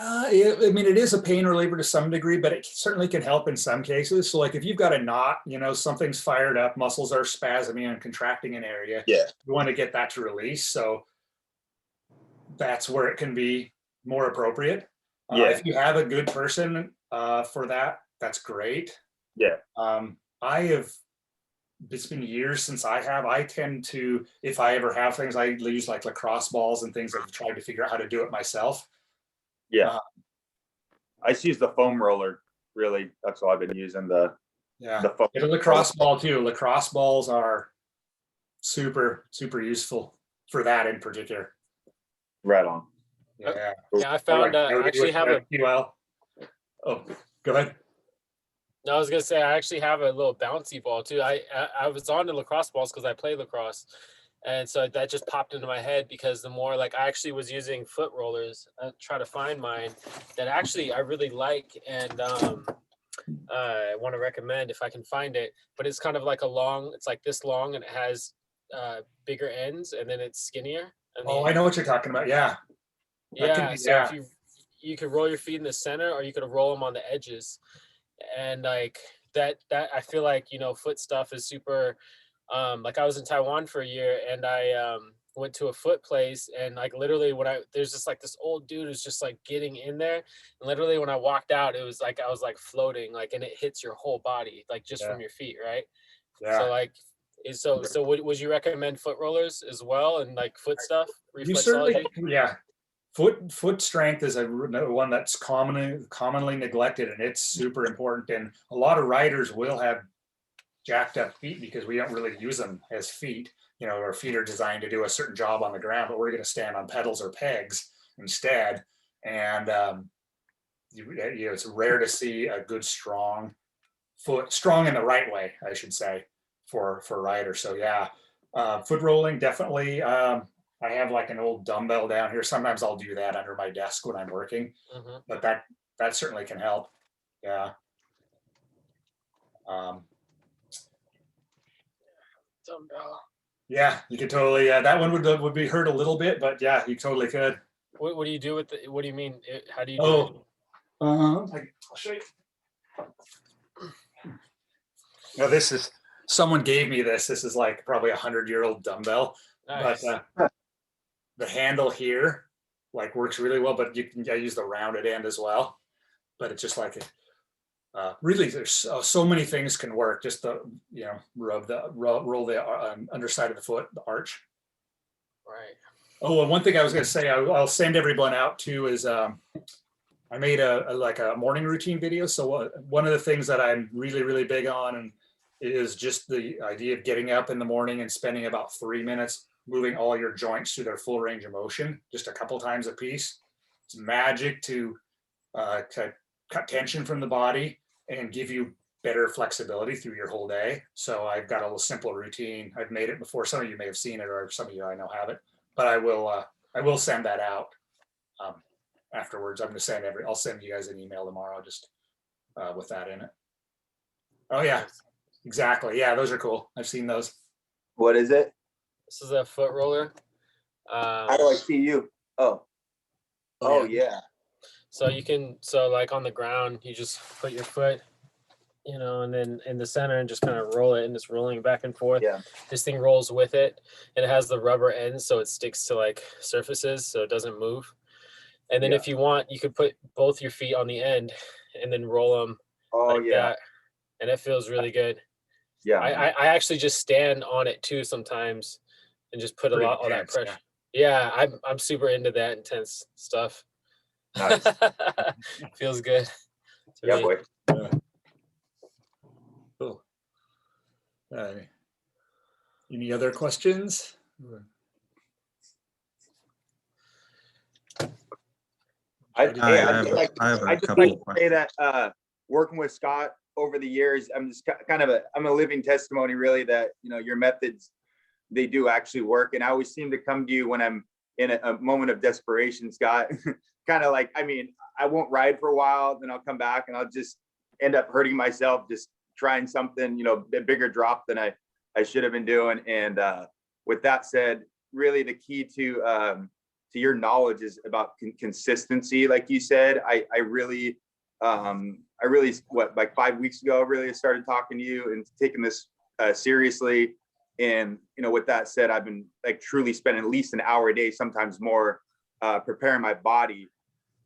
I mean, it is a pain reliever to some degree, but it certainly can help in some cases. So like if you've got a knot, something's fired up, muscles are spasming and contracting an area. Yeah. You want to get that to release. So that's where it can be more appropriate. Yeah. If you have a good person for that, that's great. Yeah. It's been years since I tend to, if I ever have things, I use like lacrosse balls and things. I've tried to figure out how to do it myself. Yeah. I just use the foam roller, really. That's all I've been using, the foam. Get a lacrosse ball too. Lacrosse balls are super, super useful for that in particular. Right on. Yeah. Yeah, I found I actually have a. Oh, go ahead. No, I was gonna say I actually have a little bouncy ball too. I was on the lacrosse balls because I play lacrosse, and so that just popped into my head because the more like I actually was using foot rollers. I try to find mine that actually I really like and I want to recommend if I can find it. But it's kind of like it's like this long and it has bigger ends and then it's skinnier. Oh, I know what you're talking about. Yeah. Yeah. So if you could roll your feet in the center or you could roll them on the edges. And like that I feel like foot stuff is super like I was in Taiwan for a year and I went to a foot place and like literally there's just like this old dude who's just like getting in there and literally when I walked out it was like I was like floating like and it hits your whole body like just from your feet, right? So like so would you recommend foot rollers as well and like foot stuff? You certainly, yeah. Foot strength is one that's commonly neglected, and it's super important. And a lot of riders will have jacked up feet because we don't really use them as feet. Our feet are designed to do a certain job on the ground, but we're going to stand on pedals or pegs instead. And it's rare to see a good strong foot, strong in the right way, I should say, for riders. So yeah, foot rolling definitely. I have like an old dumbbell down here. Sometimes I'll do that under my desk when I'm working, but that certainly can help. Yeah. Dumbbell. Yeah, you could totally. That one would be hurt a little bit, but yeah, you totally could. What do you do with it? What do you mean? How do you do it? I'll show you. Now someone gave me this. This is like probably 100-year-old dumbbell, Nice. but the handle here like works really well, but I use the rounded end as well. But it's just like really there's so many things can work. Just the roll the underside of the foot, the arch. Right. Oh, and one thing I was going to say, I'll send everyone out to is I made a morning routine video. So one of the things that I'm really, really big on and is just the idea of getting up in the morning and spending about 3 minutes moving all your joints through their full range of motion, just a couple times a piece. It's magic to cut tension from the body and give you better flexibility through your whole day. So I've got a little simple routine. I've made it before. Some of you may have seen it, or some of you I know have it. But I will send that out afterwards. I'll send you guys an email tomorrow just with that in it. Oh yeah, exactly. Yeah, those are cool. I've seen those. What is it? This is a foot roller. How do I see you? Oh yeah. So like on the ground, you just put your foot, and then in the center and just kind of roll it and it's rolling back and forth. Yeah. This thing rolls with it and it has the rubber ends so it sticks to like surfaces so it doesn't move. And then if you want, you could put both your feet on the end and then roll them. Oh like yeah. that, and it feels really good. Yeah. I actually just stand on it too sometimes and just put Pretty all that intense, pressure. Yeah, I'm super into that intense stuff. Nice. Feels good to Yeah, me. boy. Cool. Any other questions? I have a just couple like to say that working with Scott over the years, I'm just I'm a living testimony really that, you know, your methods, they do actually work. And I always seem to come to you when I'm in a moment of desperation, Scott. Kind of like, I mean, I won't ride for a while, then I'll come back and I'll just end up hurting myself, just trying something, you know, a bigger drop than I should have been doing. And with that said, really the key to your knowledge is about consistency. Like you said, I really, like 5 weeks ago, really started talking to you and taking this seriously. And, you know, with that said, I've been like truly spending at least an hour a day, sometimes more, preparing my body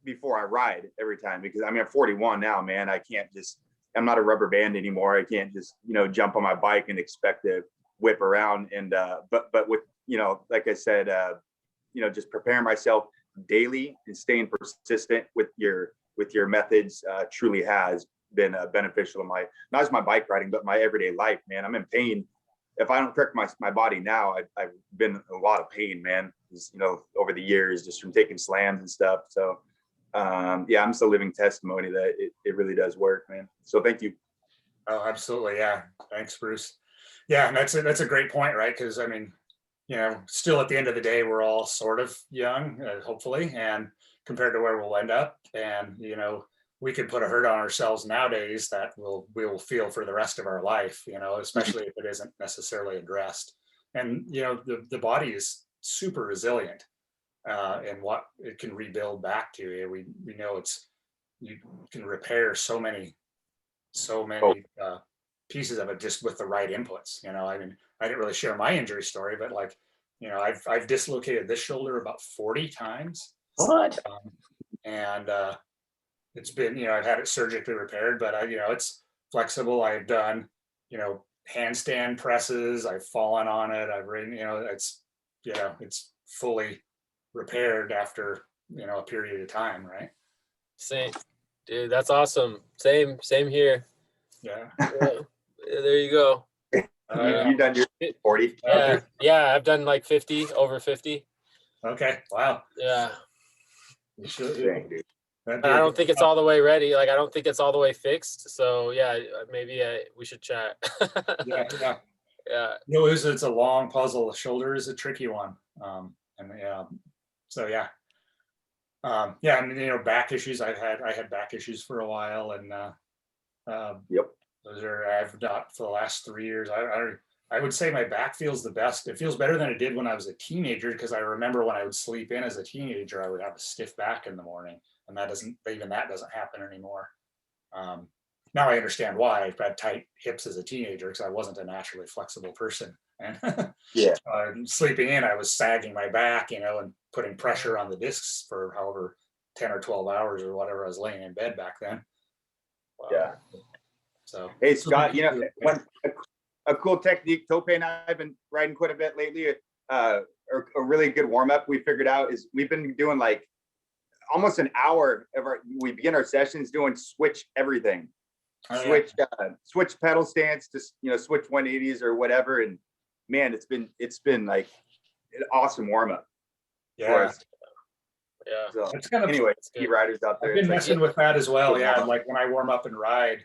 before I ride every time. Because I mean, I'm 41 now, man. I'm not a rubber band anymore. I can't just, you know, jump on my bike and expect to whip around. And, but with, you know, like I said, you know, just preparing myself daily and staying persistent with your methods truly has been beneficial in not just my bike riding, but my everyday life, man. I'm in pain. If I don't correct my body now, I've been in a lot of pain, man, just, you know, over the years, just from taking slams and stuff. So yeah, I'm just a living testimony that it really does work, man. So thank you. Oh, absolutely. Yeah. Thanks, Bruce. Yeah. And that's a great point, right? Because I mean, you know, still at the end of the day, we're all sort of young, hopefully, and compared to where we'll end up. And, you know, we could put a hurt on ourselves nowadays that we will feel for the rest of our life, you know, especially if it isn't necessarily addressed. And, you know, the body is super resilient in what it can rebuild back to. We know you can repair so many pieces of it just with the right inputs. You know, I mean, I didn't really share my injury story, but like, you know, I've dislocated this shoulder about 40 times. What? And it's been, you know, I've had it surgically repaired, but you know, it's flexible. I've done, you know, handstand presses. I've fallen on it. I've ridden, you know, it's fully repaired after, you know, a period of time. Right. Same, dude. That's awesome. Same here. Yeah. There you go. You've done your 40. Yeah. I've done like 50, over 50. Okay. Wow. Yeah. You should. Dang, dude. I don't think it's all the way ready. Like, I don't think it's all the way fixed. So yeah, maybe we should chat. Yeah. Yeah. You know, it's a long puzzle. The shoulder is a tricky one. And yeah, so yeah. Yeah, and you know, back issues. I had back issues for a while, and Yep. I've got for the last 3 years. I would say my back feels the best. It feels better than it did when I was a teenager, because I remember when I would sleep in as a teenager, I would have a stiff back in the morning, and that doesn't happen anymore. Now I understand why. I've had tight hips as a teenager because I wasn't a naturally flexible person, and yeah, sleeping in, I was sagging my back, you know, and putting pressure on the discs for however 10 or 12 hours or whatever I was laying in bed back then. Wow. Yeah. So hey, Scott, you know, a cool technique Tope and I have been riding quite a bit lately. A really good warm up we figured out is we've been doing like almost an hour of we begin our sessions doing switch everything. Switch pedal stance, just, you know, switch 180s or whatever. And man, it's been like an awesome warm up. Yeah. So, it's kind of, anyway, ski riders out there. I've been messing with that as well. Yeah. Like when I warm up and ride,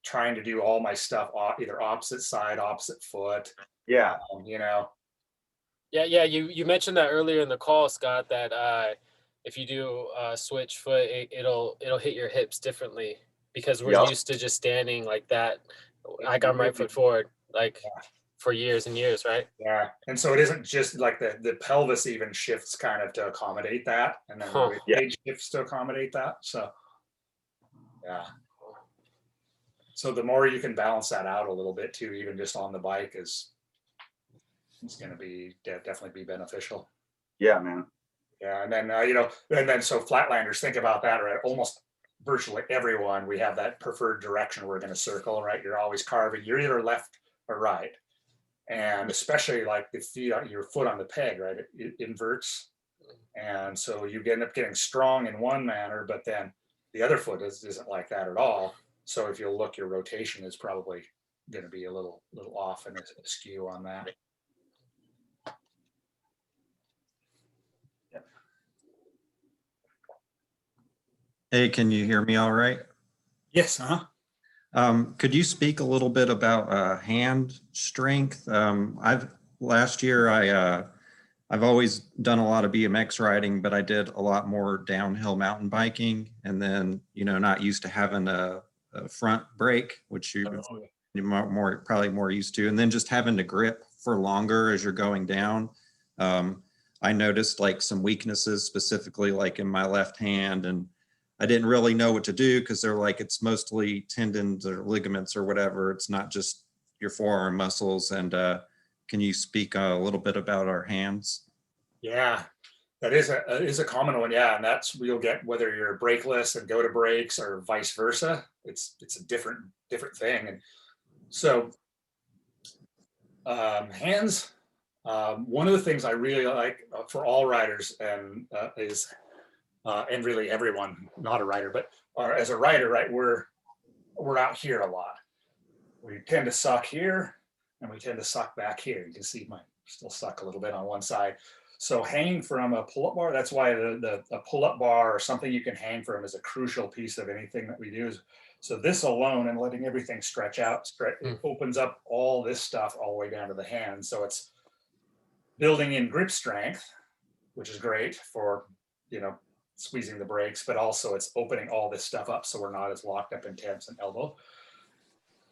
trying to do all my stuff either opposite side, opposite foot. Yeah. You know. Yeah. You mentioned that earlier in the call, Scott, that if you do switch foot, it'll hit your hips differently, because we're used to just standing like that. Like I'm right foot forward, like for years and years, right? Yeah. And so it isn't just like the pelvis even shifts kind of to accommodate that, and then the rib shifts to accommodate that. So yeah. So the more you can balance that out a little bit too, even just on the bike, it's going to be definitely be beneficial. Yeah, man. Yeah. And then, you know, and then so flatlanders, think about that, right? Almost virtually everyone, we have that preferred direction we're going to circle, right? You're always carving, you're either left or right. And especially like the feet on your foot on the peg, right? It inverts. And so you end up getting strong in one manner, but then the other foot isn't like that at all. So if you'll look, your rotation is probably going to be a little off and askew on that. Hey, can you hear me all right? Yes. Could you speak a little bit about hand strength? Last year I've always done a lot of BMX riding, but I did a lot more downhill mountain biking, and then not used to having a front brake, which you're probably more used to, and then just having to grip for longer as you're going down. I noticed like some weaknesses specifically like in my left hand, and I didn't really know what to do because they're like, it's mostly tendons or ligaments or whatever. It's not just your forearm muscles. And can you speak a little bit about our hands? Yeah, that is a common one. Yeah, and that's you'll get whether you're brakeless and go to brakes or vice versa. It's a different thing. And so hands. One of the things I really like for all riders and is and really everyone not a rider, but as a rider, right, we're out here a lot. We tend to suck here and we tend to suck back here. You can see mine still suck a little bit on one side. So hanging from a pull-up bar, that's why a pull-up bar or something you can hang from is a crucial piece of anything that we do. So this alone and letting everything stretch out, it opens up all this stuff all the way down to the hand. So it's building in grip strength, which is great for, squeezing the brakes, but also it's opening all this stuff up so we're not as locked up in tense and elbow.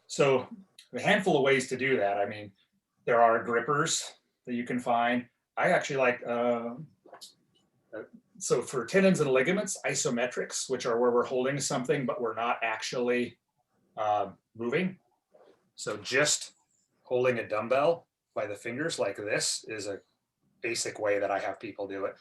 So a handful of ways to do that. I mean, there are grippers that you can find. I actually like, so for tendons and ligaments, isometrics, which are where we're holding something, but we're not actually moving. So just holding a dumbbell by the fingers like this is a basic way that I have people do it.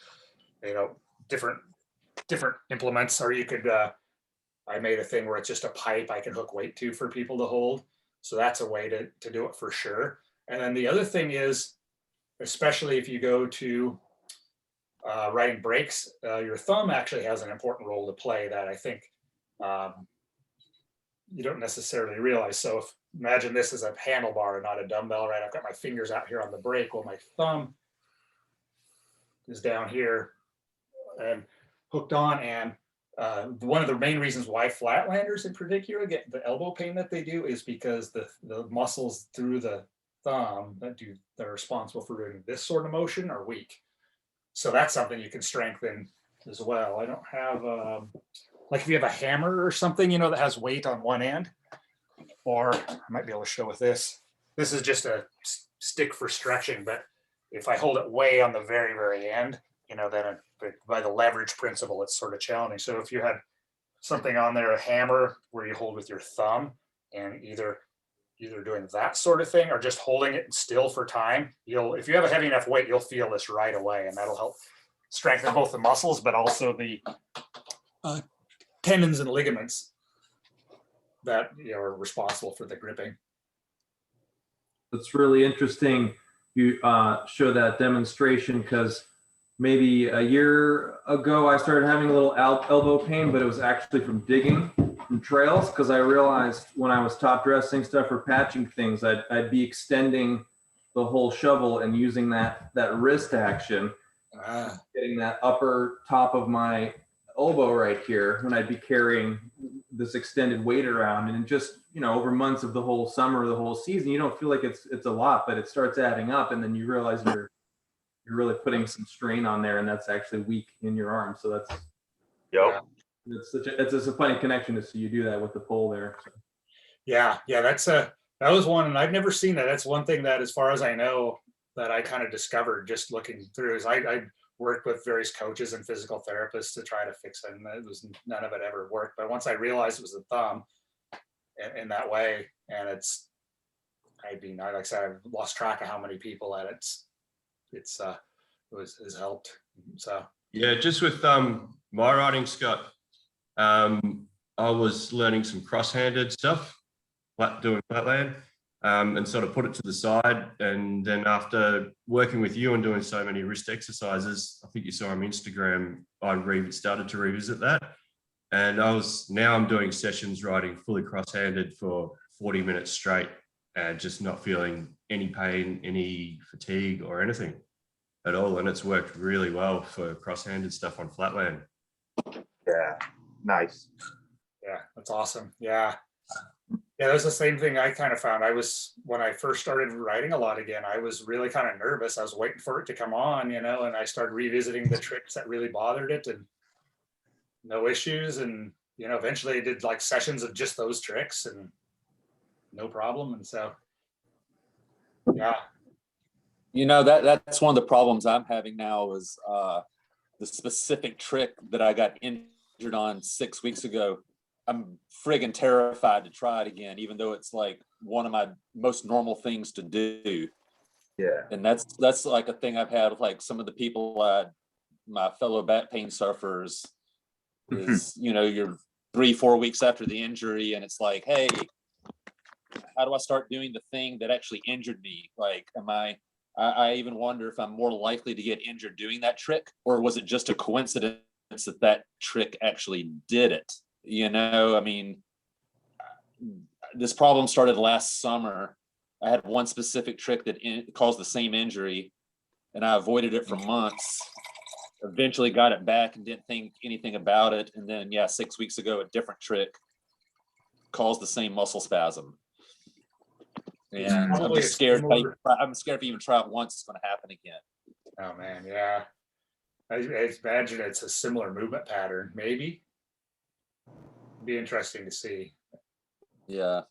Different implements, or you could, I made a thing where it's just a pipe I can hook weight to for people to hold. So that's a way to do it for sure. And then the other thing is, especially if you go to riding brakes, your thumb actually has an important role to play that I think you don't necessarily realize. So imagine this is a handlebar and not a dumbbell, right? I've got my fingers out here on the brake while my thumb is down here and hooked on. And one of the main reasons why flatlanders in particular get the elbow pain that they do is because the muscles through the thumb that are responsible for doing this sort of motion are weak. So that's something you can strengthen as well. I don't have like if you have a hammer or something, that has weight on one end, or I might be able to show with this. This is just a stick for stretching, but if I hold it way on the very, very end, then by the leverage principle, it's sort of challenging. So if you had something on there, a hammer where you hold with your thumb and either doing that sort of thing or just holding it still for time, if you have a heavy enough weight, you'll feel this right away, and that'll help strengthen both the muscles, but also the tendons and ligaments that are responsible for the gripping. It's really interesting you show that demonstration, because maybe a year ago I started having a little elbow pain, but it was actually from digging from trails, because I realized when I was top dressing stuff or patching things, I'd be extending the whole shovel and using that wrist action, getting that upper top of my elbow right here when I'd be carrying this extended weight around. And just over months of the whole summer, the whole season, you don't feel like it's a lot, but it starts adding up, and then you realize you're really putting some strain on there, and that's actually weak in your arm. So that's it's a funny connection to see you do that with the pull there. So. Yeah, that was one, and I've never seen that. That's one thing that, as far as I know, that I kind of discovered just looking through. Is I worked with various coaches and physical therapists to try to fix it, and none of it ever worked. But once I realized it was the thumb in that way, and like I said, I've lost track of how many people that has helped. So yeah, just with my riding, Scott, I was learning some cross-handed stuff, doing Flatland, and sort of put it to the side. And then after working with you and doing so many wrist exercises, I think you saw on Instagram, I started to revisit that. And now I'm doing sessions riding fully cross-handed for 40 minutes straight and just not feeling any pain, any fatigue or anything at all. And it's worked really well for cross-handed stuff on Flatland. Yeah, nice. Yeah, that's awesome. Yeah. Yeah, that was the same thing I kind of found. When I first started riding a lot again, I was really kind of nervous. I was waiting for it to come on, and I started revisiting the tricks that really bothered it, and no issues. And, eventually I did like sessions of just those tricks and no problem. And so, yeah. That's one of the problems I'm having now is the specific trick that I got injured on 6 weeks ago. I'm friggin' terrified to try it again, even though it's like one of my most normal things to do. Yeah. And that's like a thing I've had with like some of the people, my fellow back pain sufferers, is, you're 3-4 weeks after the injury and it's like, hey, how do I start doing the thing that actually injured me? Like, I even wonder if I'm more likely to get injured doing that trick, or was it just a coincidence that trick actually did it? This problem started last summer. I had one specific trick that caused the same injury, and I avoided it for months. Eventually got it back and didn't think anything about it. And then, 6 weeks ago, a different trick caused the same muscle spasm. And I'm just scared. I'm scared if you even try it once, it's going to happen again. Oh man, yeah. I imagine it's a similar movement pattern, maybe. Be interesting to see. Yeah.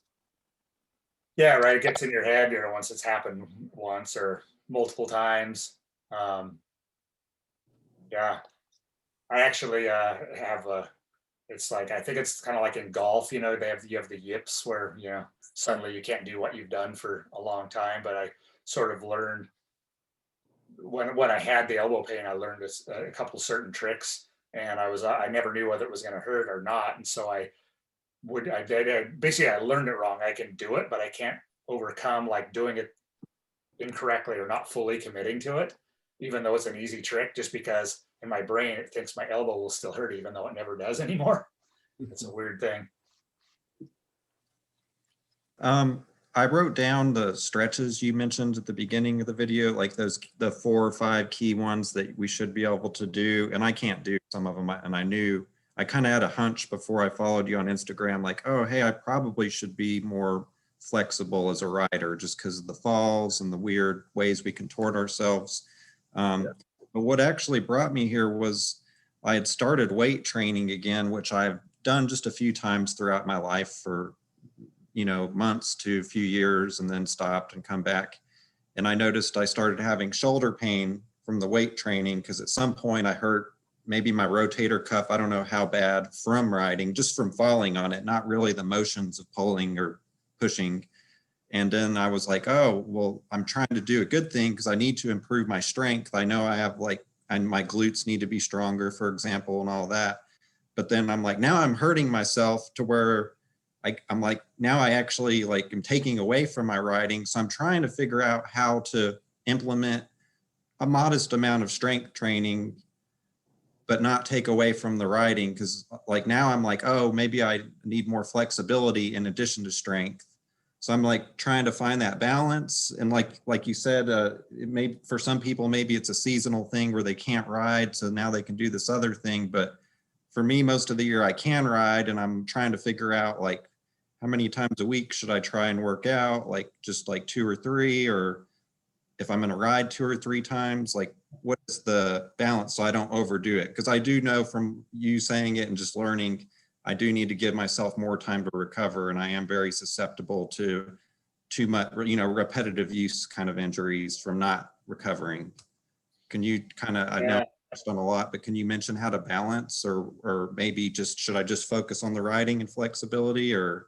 Yeah, right. It gets in your head, once it's happened once or multiple times. Yeah. I actually have it's like, I think it's kind of like in golf, you have the yips where, suddenly you can't do what you've done for a long time. But I sort of learned when I had the elbow pain, I learned a couple certain tricks, and I never knew whether it was going to hurt or not. And so basically I learned it wrong. I can do it, but I can't overcome like doing it incorrectly or not fully committing to it, even though it's an easy trick, just because in my brain it thinks my elbow will still hurt, even though it never does anymore. It's a weird thing. I wrote down the stretches you mentioned at the beginning of the video, like the 4 or 5 key ones that we should be able to do. And I can't do some of them. And I kind of had a hunch before I followed you on Instagram, like, oh, hey, I probably should be more flexible as a rider just because of the falls and the weird ways we contort ourselves. But what actually brought me here was I had started weight training again, which I've done just a few times throughout my life for months to a few years, and then stopped and come back. And I noticed I started having shoulder pain from the weight training because at some point I hurt maybe my rotator cuff, I don't know how bad, from riding, just from falling on it, not really the motions of pulling or pushing. And then I was like, oh, well, I'm trying to do a good thing because I need to improve my strength. I know I have and my glutes need to be stronger, for example, and all that. But then I'm like, now I'm hurting myself to where I'm like, now I actually am taking away from my riding. So I'm trying to figure out how to implement a modest amount of strength training, but not take away from the riding. Cause now I'm like, oh, maybe I need more flexibility in addition to strength. So I'm trying to find that balance. And like you said, it may, for some people, maybe it's a seasonal thing where they can't ride. So now they can do this other thing. But for me, most of the year I can ride, and I'm trying to figure out how many times a week should I try and work out? Just 2 or 3, or if I'm going to ride 2 or 3 times, what is the balance so I don't overdo it? Because I do know from you saying it and just learning, I do need to give myself more time to recover, and I am very susceptible to too much, repetitive use kind of injuries from not recovering. Can you I know I touched on a lot, but can you mention how to balance, or maybe should I just focus on the riding and flexibility, or?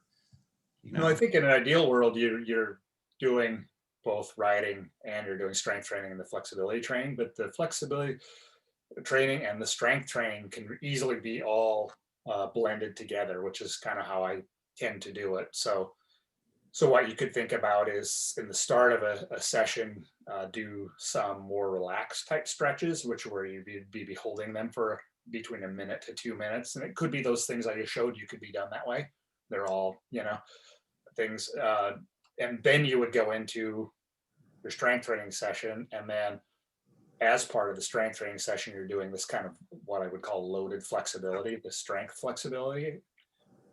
No, I think in an ideal world, you're doing both riding and you're doing strength training and the flexibility training, but the flexibility training and the strength training can easily be all blended together, which is kind of how I tend to do it. So what you could think about is in the start of a session, do some more relaxed type stretches, which where you'd be holding them for between a minute to 2 minutes. And it could be those things I just showed you could be done that way. They're all, things. And then you would go into your strength training session. And then as part of the strength training session, you're doing this kind of what I would call loaded flexibility, the strength flexibility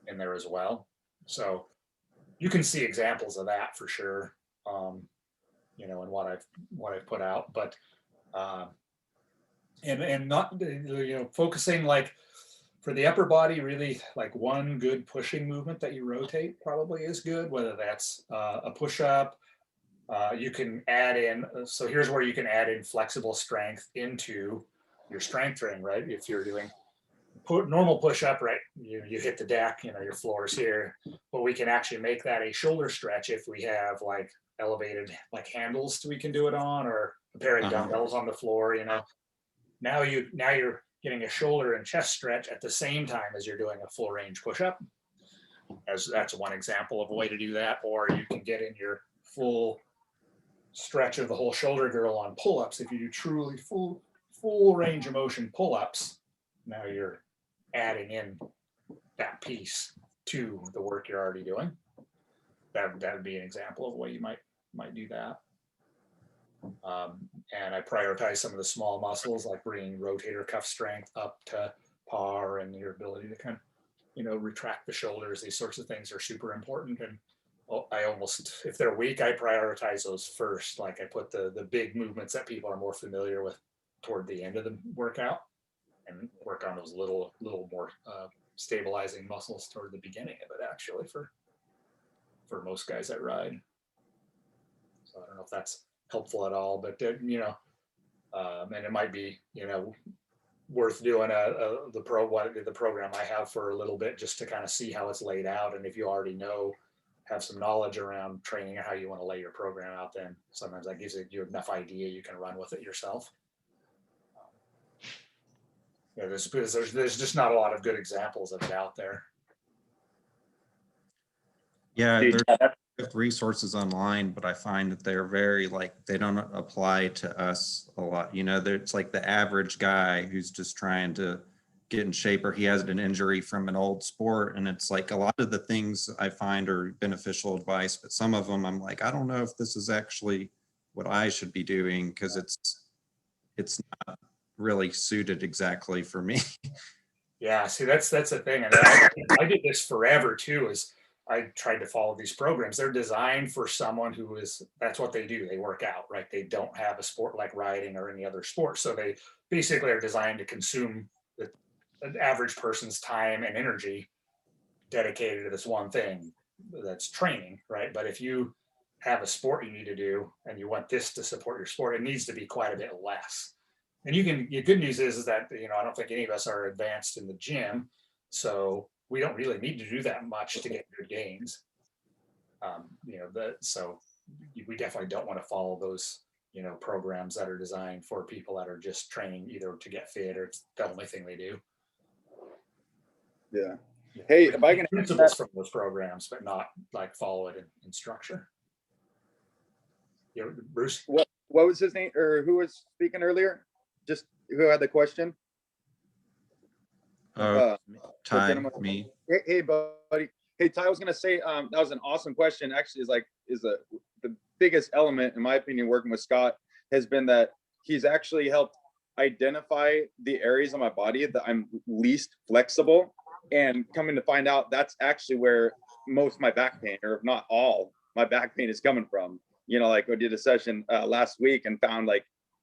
in there as well. So you can see examples of that for sure, in what I've put out, but and not focusing like for the upper body, really like one good pushing movement that you rotate probably is good, whether that's a push-up. You can add in, so here's where you can add in flexible strength into your strength training, right? If you're doing normal push-up, right, you hit the deck, your floor is here, but we can actually make that a shoulder stretch if we have like elevated like handles we can do it on, or a pair of dumbbells on the floor. Now you're getting a shoulder and chest stretch at the same time as you're doing a full range push-up. As that's one example of a way to do that. Or you can get in your full stretch of the whole shoulder girdle on pull-ups. If you do truly full range of motion pull-ups, now you're adding in that piece to the work you're already doing. That would be an example of a way you might do that. And I prioritize some of the small muscles, like bringing rotator cuff strength up to par, and your ability to kind of, retract the shoulders. These sorts of things are super important. And I almost, if they're weak, I prioritize those first. Like I put the big movements that people are more familiar with toward the end of the workout, and work on those little more stabilizing muscles toward the beginning of it, actually, for most guys that ride. So I don't know if that's helpful at all, but and it might be worth doing the program I have for a little bit, just to kind of see how it's laid out. And if you already have some knowledge around training and how you want to lay your program out, then sometimes that gives you enough idea you can run with it yourself. There's just not a lot of good examples of it out there. Yeah, there's resources online, but I find that they're very they don't apply to us a lot. It's like the average guy who's just trying to get in shape, or he has an injury from an old sport. And it's like a lot of the things I find are beneficial advice, but some of them I'm like, I don't know if this is actually what I should be doing, because it's not really suited exactly for me. Yeah, see, that's the thing. And I did this forever too, is I tried to follow these programs. They're designed for someone that's what they do. They work out, right? They don't have a sport like riding or any other sport. So they basically are designed to consume an average person's time and energy dedicated to this one thing, that's training, right? But if you have a sport you need to do and you want this to support your sport, it needs to be quite a bit less. And the good news is that, I don't think any of us are advanced in the gym, so we don't really need to do that much to get good gains. So we definitely don't want to follow those, programs that are designed for people that are just training either to get fit or it's the only thing they do. Yeah. Hey, if I can principles from those programs, but not like follow it in structure. Bruce. What was his name, or who was speaking earlier? Just who had the question? Ty, me. Hey, buddy. Hey, Ty, I was gonna say that was an awesome question. Actually, is the biggest element, in my opinion, working with Scott has been that he's actually helped identify the areas of my body that I'm least flexible, and coming to find out that's actually where most of my back pain, or if not all, my back pain is coming from. I did a session last week and found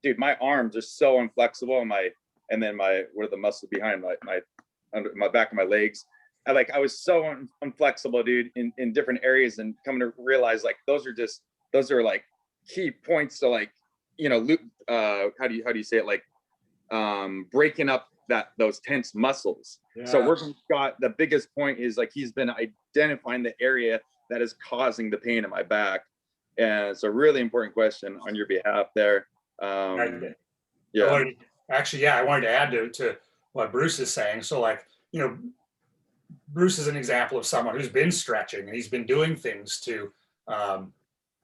dude, my arms are so inflexible, and then where the muscle behind my under my back of my legs. I was so inflexible, dude, in different areas, and coming to realize those are key points to how do you say it, breaking up those tense muscles. Yeah. So working with Scott, the biggest point is he's been identifying the area that is causing the pain in my back. And it's a really important question on your behalf there. Yeah. Actually, I wanted to add to what Bruce is saying. So Bruce is an example of someone who's been stretching and he's been doing things to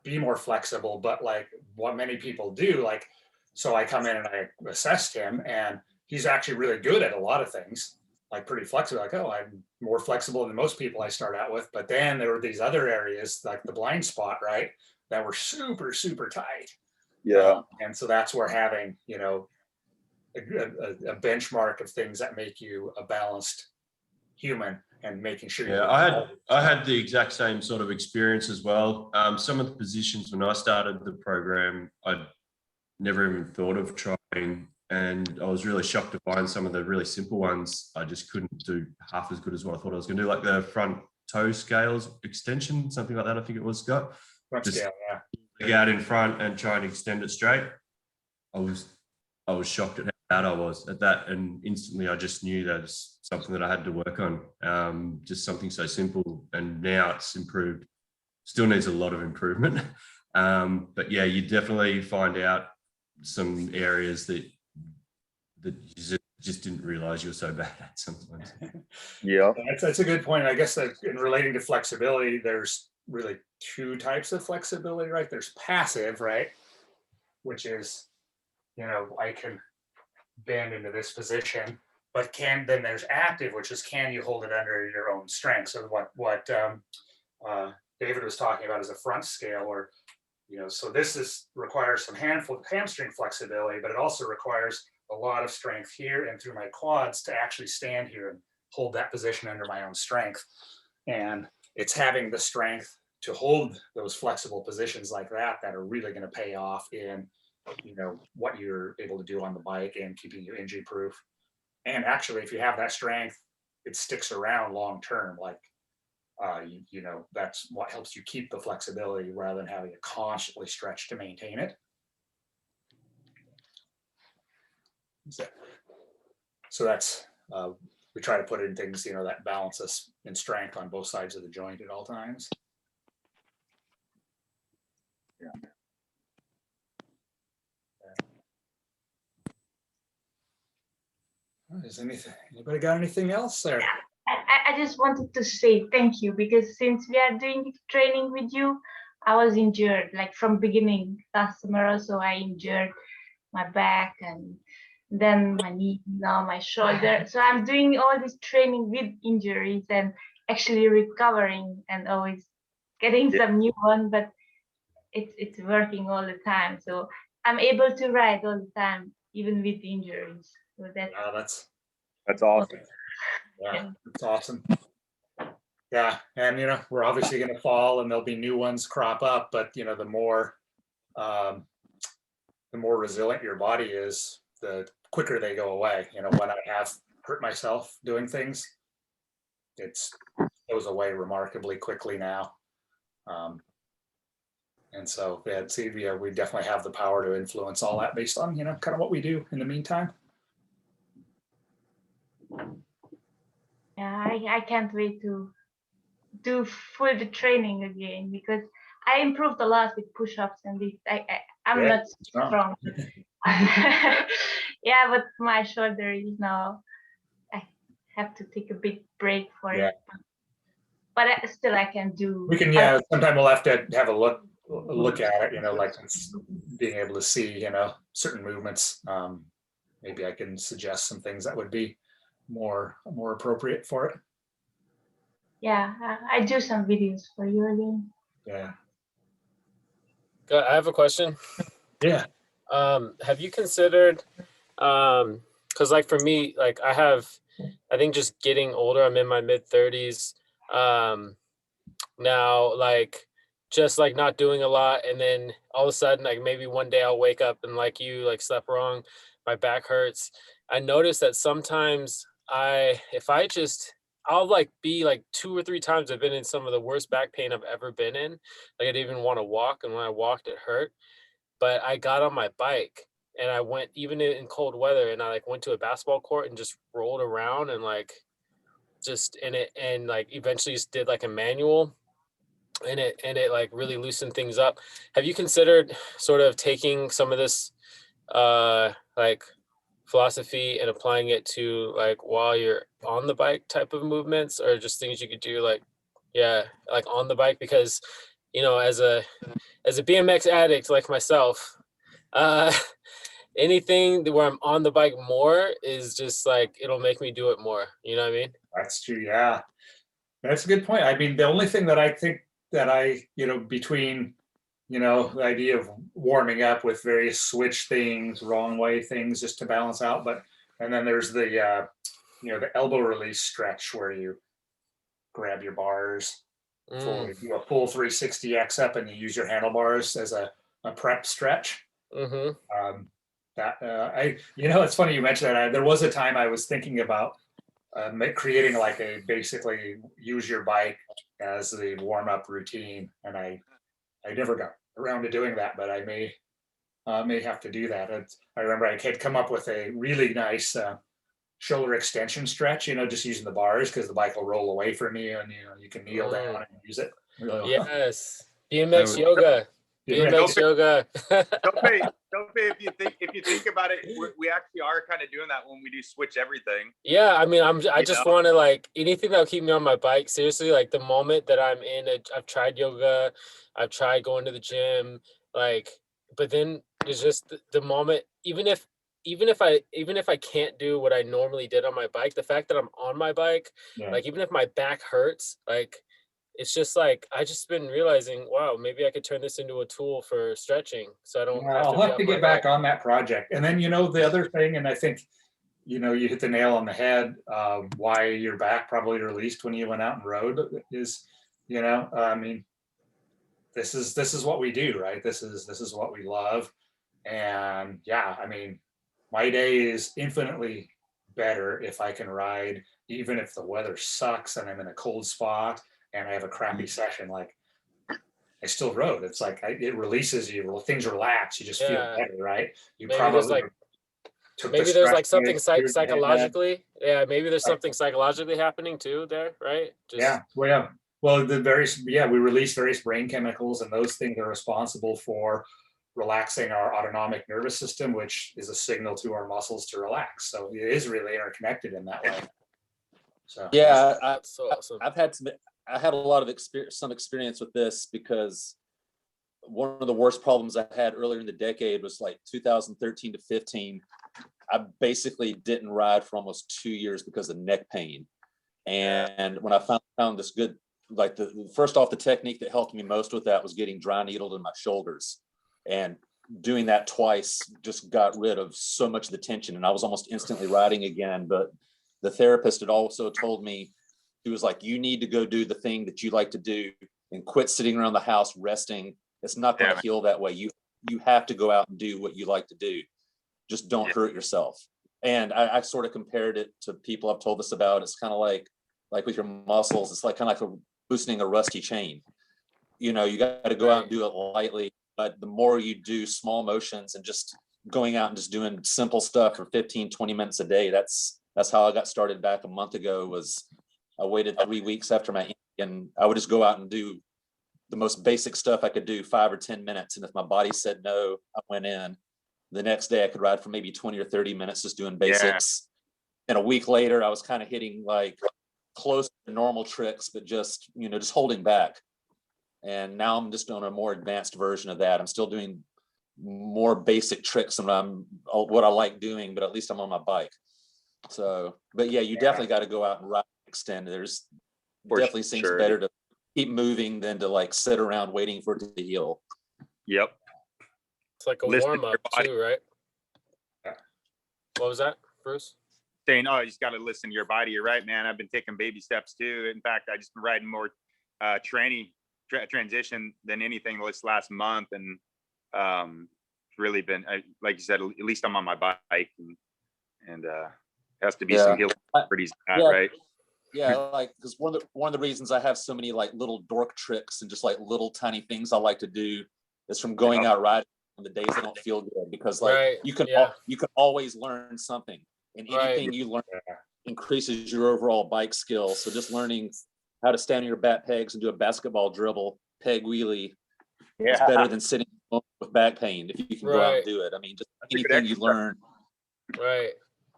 be more flexible, but like what many people do, like, so I come in and I assessed him and he's actually really good at a lot of things, like pretty flexible, like, oh, I'm more flexible than most people I start out with. But then there were these other areas like the blind spot, right, that were super, super tight. Yeah. And so that's where having, you know, a benchmark of things that make you a balanced human and making sure. Yeah, I had the exact same sort of experience as well. Some of the positions when I started the program, I'd never even thought of trying, and I was really shocked to find some of the really simple ones I just couldn't do half as good as what I thought I was going to do, like the front toe scales extension, something like that. I think it was, Scott. Front Just scale, yeah. Go out in front and try and extend it straight. I was shocked at how bad I was at that, and instantly I just knew that it's something that I had to work on. Just something so simple, and now it's improved. Still needs a lot of improvement, but yeah, you definitely find out some areas that you just didn't realize you were so bad at sometimes. Yeah. That's a good point. I guess that in relating to flexibility, there's really two types of flexibility, right? There's passive, right, which is, you know, I can bend into this position, but then there's active, which is, can you hold it under your own strength? So what David was talking about is a front scale, or, you know, so this requires some hamstring flexibility, but it also requires a lot of strength here and through my quads to actually stand here and hold that position under my own strength. And it's having the strength to hold those flexible positions like that are really going to pay off in, you know, what you're able to do on the bike and keeping you injury proof. And actually, if you have that strength, it sticks around long term. Like, you know, that's what helps you keep the flexibility rather than having to constantly stretch to maintain it. So that's, we try to put in things, you know, that balance us in strength on both sides of the joint at all times. Yeah. Is anybody got anything else there? I just wanted to say thank you, because since we are doing training with you, I was injured, like from beginning. Last summer also I injured my back and then my knee, now my shoulder. So I'm doing all this training with injuries and actually recovering and always getting some new one, but it's working all the time. So I'm able to ride all the time, even with injuries. So that's awesome. Yeah, it's awesome. Yeah, and you know, we're obviously going to fall, and there'll be new ones crop up. But you know, the more resilient your body is, the quicker they go away. You know, when I have hurt myself doing things, it goes away remarkably quickly now. And so, yeah, we definitely have the power to influence all that based on, you know, kind of what we do in the meantime. Yeah, I can't wait to do full the training again, because I improved a lot with push-ups and this. I'm not strong. Yeah, but my shoulder is now, I have to take a big break for it. But still I can do. We can, yeah, sometime we'll have to have a look at it, you know, like being able to see, you know, certain movements. Maybe I can suggest some things that would be more appropriate for it. Yeah, I do some videos for you again. Yeah. I have a question. Yeah. Have you considered, because like for me, like I think just getting older, I'm in my mid 30s now, like just like not doing a lot, and then all of a sudden, like maybe one day I'll wake up and like you, like slept wrong, my back hurts. I noticed that sometimes I'll like be like 2 or 3 times I've been in some of the worst back pain I've ever been in. Like I didn't even want to walk, and when I walked, it hurt. But I got on my bike and I went even in cold weather, and I like went to a basketball court and just rolled around and like just in it, and like eventually just did like a manual, and it like really loosened things up. Have you considered sort of taking some of this like philosophy and applying it to like while you're on the bike type of movements, or just things you could do like, yeah, like on the bike? Because, you know, as a BMX addict like myself, anything where I'm on the bike more is just like, it'll make me do it more. You know what I mean? That's true. Yeah. That's a good point. I mean, the only thing that I think that between, the idea of warming up with various switch things, wrong way things just to balance out. And then there's the, the elbow release stretch where you grab your bars, do a full 360X up and you use your handlebars as a prep stretch. Mm-hmm. It's funny you mentioned that. There was a time I was thinking about creating like a basically use your bike as the warm up routine, and I never got around to doing that, but I may have to do that. I remember I had come up with a really nice shoulder extension stretch, just using the bars because the bike will roll away from you, and you can kneel down and use it really well. Yes, BMX yoga. BMX yoga. Don't pay if you think about it. We actually are kind of doing that when we do switch everything. Yeah, I mean, I just want to like anything that'll keep me on my bike. Seriously, like the moment that I'm in it, I've tried yoga, I've tried going to the gym, like, but then it's just the moment. Even if I can't do what I normally did on my bike, the fact that I'm on my bike, like even if my back hurts, like. It's just like, I just been realizing, wow, maybe I could turn this into a tool for stretching. So I don't I'll have to get back on that project. And then, the other thing, and I think, you hit the nail on the head, why your back probably released when you went out and rode is, I mean, this is what we do, right? This is what we love. And yeah, I mean, my day is infinitely better if I can ride, even if the weather sucks and I'm in a cold spot and I have a crappy session, like I still rode. It's like it releases you. Things relax. You just feel better, right? Maybe there's like something psychologically. Yeah, maybe there's something psychologically happening too there, right? Well, we release various brain chemicals, and those things are responsible for relaxing our autonomic nervous system, which is a signal to our muscles to relax. So it is really interconnected in that way. So yeah, that's so awesome. I had a lot of experience with this, because one of the worst problems I had earlier in the decade was like 2013 to 15. I basically didn't ride for almost 2 years because of neck pain. And when I found this good, like first off, the technique that helped me most with that was getting dry needled in my shoulders, and doing that twice just got rid of so much of the tension, and I was almost instantly riding again. But the therapist had also told me, he was like, you need to go do the thing that you like to do and quit sitting around the house resting. It's not going to heal that way. You have to go out and do what you like to do. Just don't hurt yourself. And I sort of compared it to people I've told this about. It's kind of like with your muscles, it's like kind of like loosening a rusty chain. You got to go out and do it lightly, but the more you do small motions and just going out and just doing simple stuff for 15, 20 minutes a day, that's how I got started back a month ago. I waited 3 weeks after my injury, and I would just go out and do the most basic stuff I could do, 5 or 10 minutes. And if my body said no, I went in. The next day I could ride for maybe 20 or 30 minutes just doing basics. And a week later, I was kind of hitting like close to normal tricks, but just holding back. And now I'm just doing a more advanced version of that. I'm still doing more basic tricks than what I like doing, but at least I'm on my bike. So, but yeah, you definitely got to go out and ride. Extend. There's definitely seems better to keep moving than to like sit around waiting for it to heal. Yep. It's like a warm up too, right? What was that, Bruce? Saying, you just got to listen to your body. You're right, man. I've been taking baby steps too. In fact, I just been riding more transition than anything this last month, and really been like you said, at least I'm on my bike, and has to be some healing pretty bad, right? Yeah, like because one of the reasons I have so many like little dork tricks and just like little tiny things I like to do is from going out riding on the days I don't feel good, because like you can always learn something, and anything you learn increases your overall bike skill. So just learning how to stand on your back pegs and do a basketball dribble, peg wheelie, is better than sitting with back pain if you can go out and do it. I mean, just anything you learn. Right.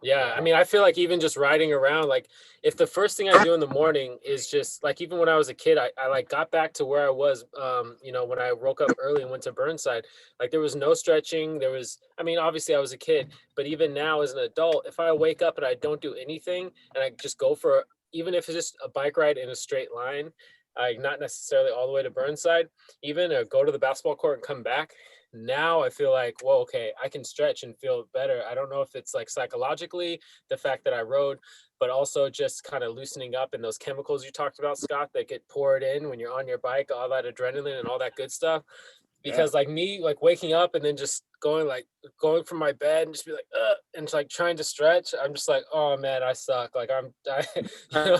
Yeah. I mean, I feel like even just riding around, like if the first thing I do in the morning is just like, even when I was a kid, I like got back to where I was, you know, when I woke up early and went to Burnside, like there was no stretching. There was, I mean, obviously I was a kid, but even now as an adult, if I wake up and I don't do anything and I just go for, even if it's just a bike ride in a straight line, like not necessarily all the way to Burnside, even go to the basketball court and come back. Now I feel like, well, okay, I can stretch and feel better. I don't know if it's like psychologically the fact that I rode, but also just kind of loosening up, and those chemicals you talked about, Scott, that get poured in when you're on your bike, all that adrenaline and all that good stuff. Because like me, like waking up and then just going from my bed and just be like, and like trying to stretch, I'm just like, oh man, I suck. Like you know?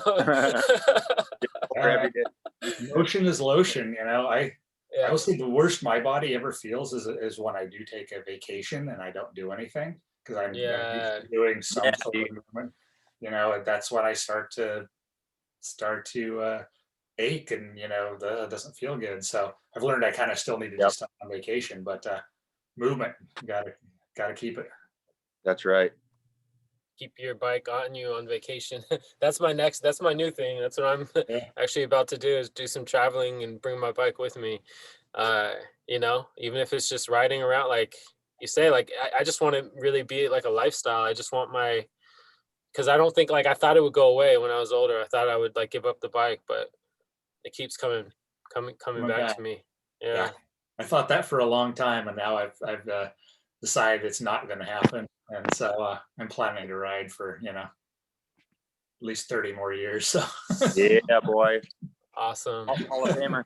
Motion is lotion, you know. I Yeah. would say the worst my body ever feels is when I do take a vacation and I don't do anything, because I'm used to doing some sort of movement, you know, and that's when I start to ache, and you know, it doesn't feel good. So I've learned I kind of still need to just stop on vacation, but movement, gotta keep it. That's right. Keep your bike on you on vacation. That's my new thing. That's what I'm actually about to do, is do some traveling and bring my bike with me. You know, even if it's just riding around, like you say, like I just want to really be like a lifestyle. I just want because I don't think, like, I thought it would go away when I was older. I thought I would like give up the bike, but it keeps coming back to me. Yeah. I thought that for a long time, and now I've decided it's not going to happen. And so I'm planning to ride for, you know, at least 30 more years. So Yeah, boy. Awesome. Hall of Famer.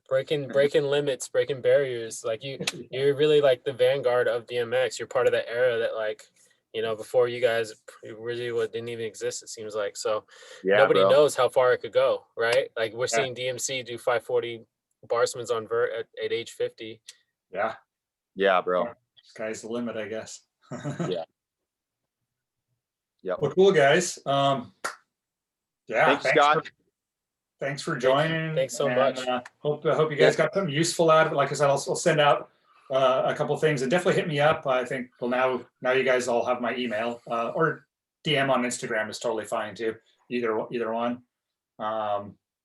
Breaking limits, breaking barriers. Like you're really like the vanguard of BMX. You're part of that era that, like, you know, before you guys really didn't even exist, it seems like. So nobody knows how far it could go, right? Like we're seeing DMC do 540 Barsman's on vert at age 50. Yeah. Yeah, bro. Sky's the limit, I guess. Yeah. Yep. Well, cool, guys. Thanks, Scott. Thanks for joining. Thanks so much. Hope you guys got something useful out of it. Like I said, I'll send out a couple things, and definitely hit me up. I think, well, now you guys all have my email, or DM on Instagram is totally fine too. Either one.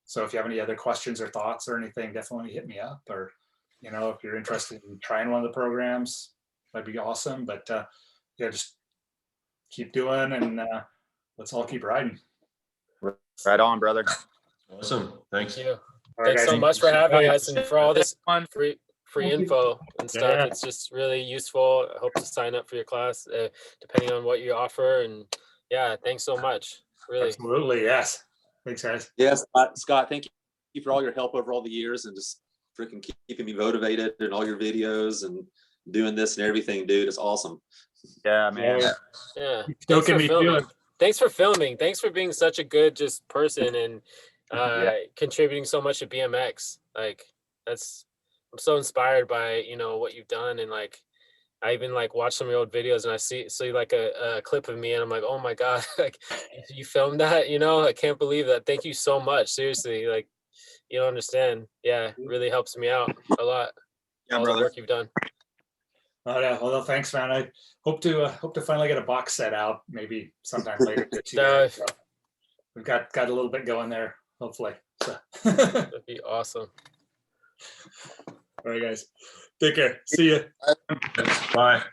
So if you have any other questions or thoughts or anything, definitely hit me up. Or, you know, if you're interested in trying one of the programs, that'd be awesome. But yeah, just keep doing, and let's all keep riding. Right on, brother. Awesome. Thanks. Thank you. Thanks so much for having us and for all this free info and stuff. Yeah. It's just really useful. I hope to sign up for your class, depending on what you offer. And yeah, thanks so much. Really. Absolutely. Yes. Thanks, guys. Yes, Scott, thank you for all your help over all the years, and just freaking keeping me motivated, and all your videos and doing this and everything, dude. It's awesome. Yeah, man. Yeah. Thanks for filming. Thanks for filming. Thanks for being such a good just person and contributing so much to BMX. Like I'm so inspired by, you know, what you've done. And like I even like watch some of your old videos, and I see like a clip of me, and I'm like, oh my God, like you filmed that, you know? I can't believe that. Thank you so much. Seriously, like you don't understand. Yeah, it really helps me out a lot. Yeah, all brother. the work you've done. Oh yeah, well, thanks, man. I hope to finally get a box set out maybe sometime later this year. So we've got a little bit going there, hopefully. So. That'd be awesome. All right, guys. Take care. See you. Bye.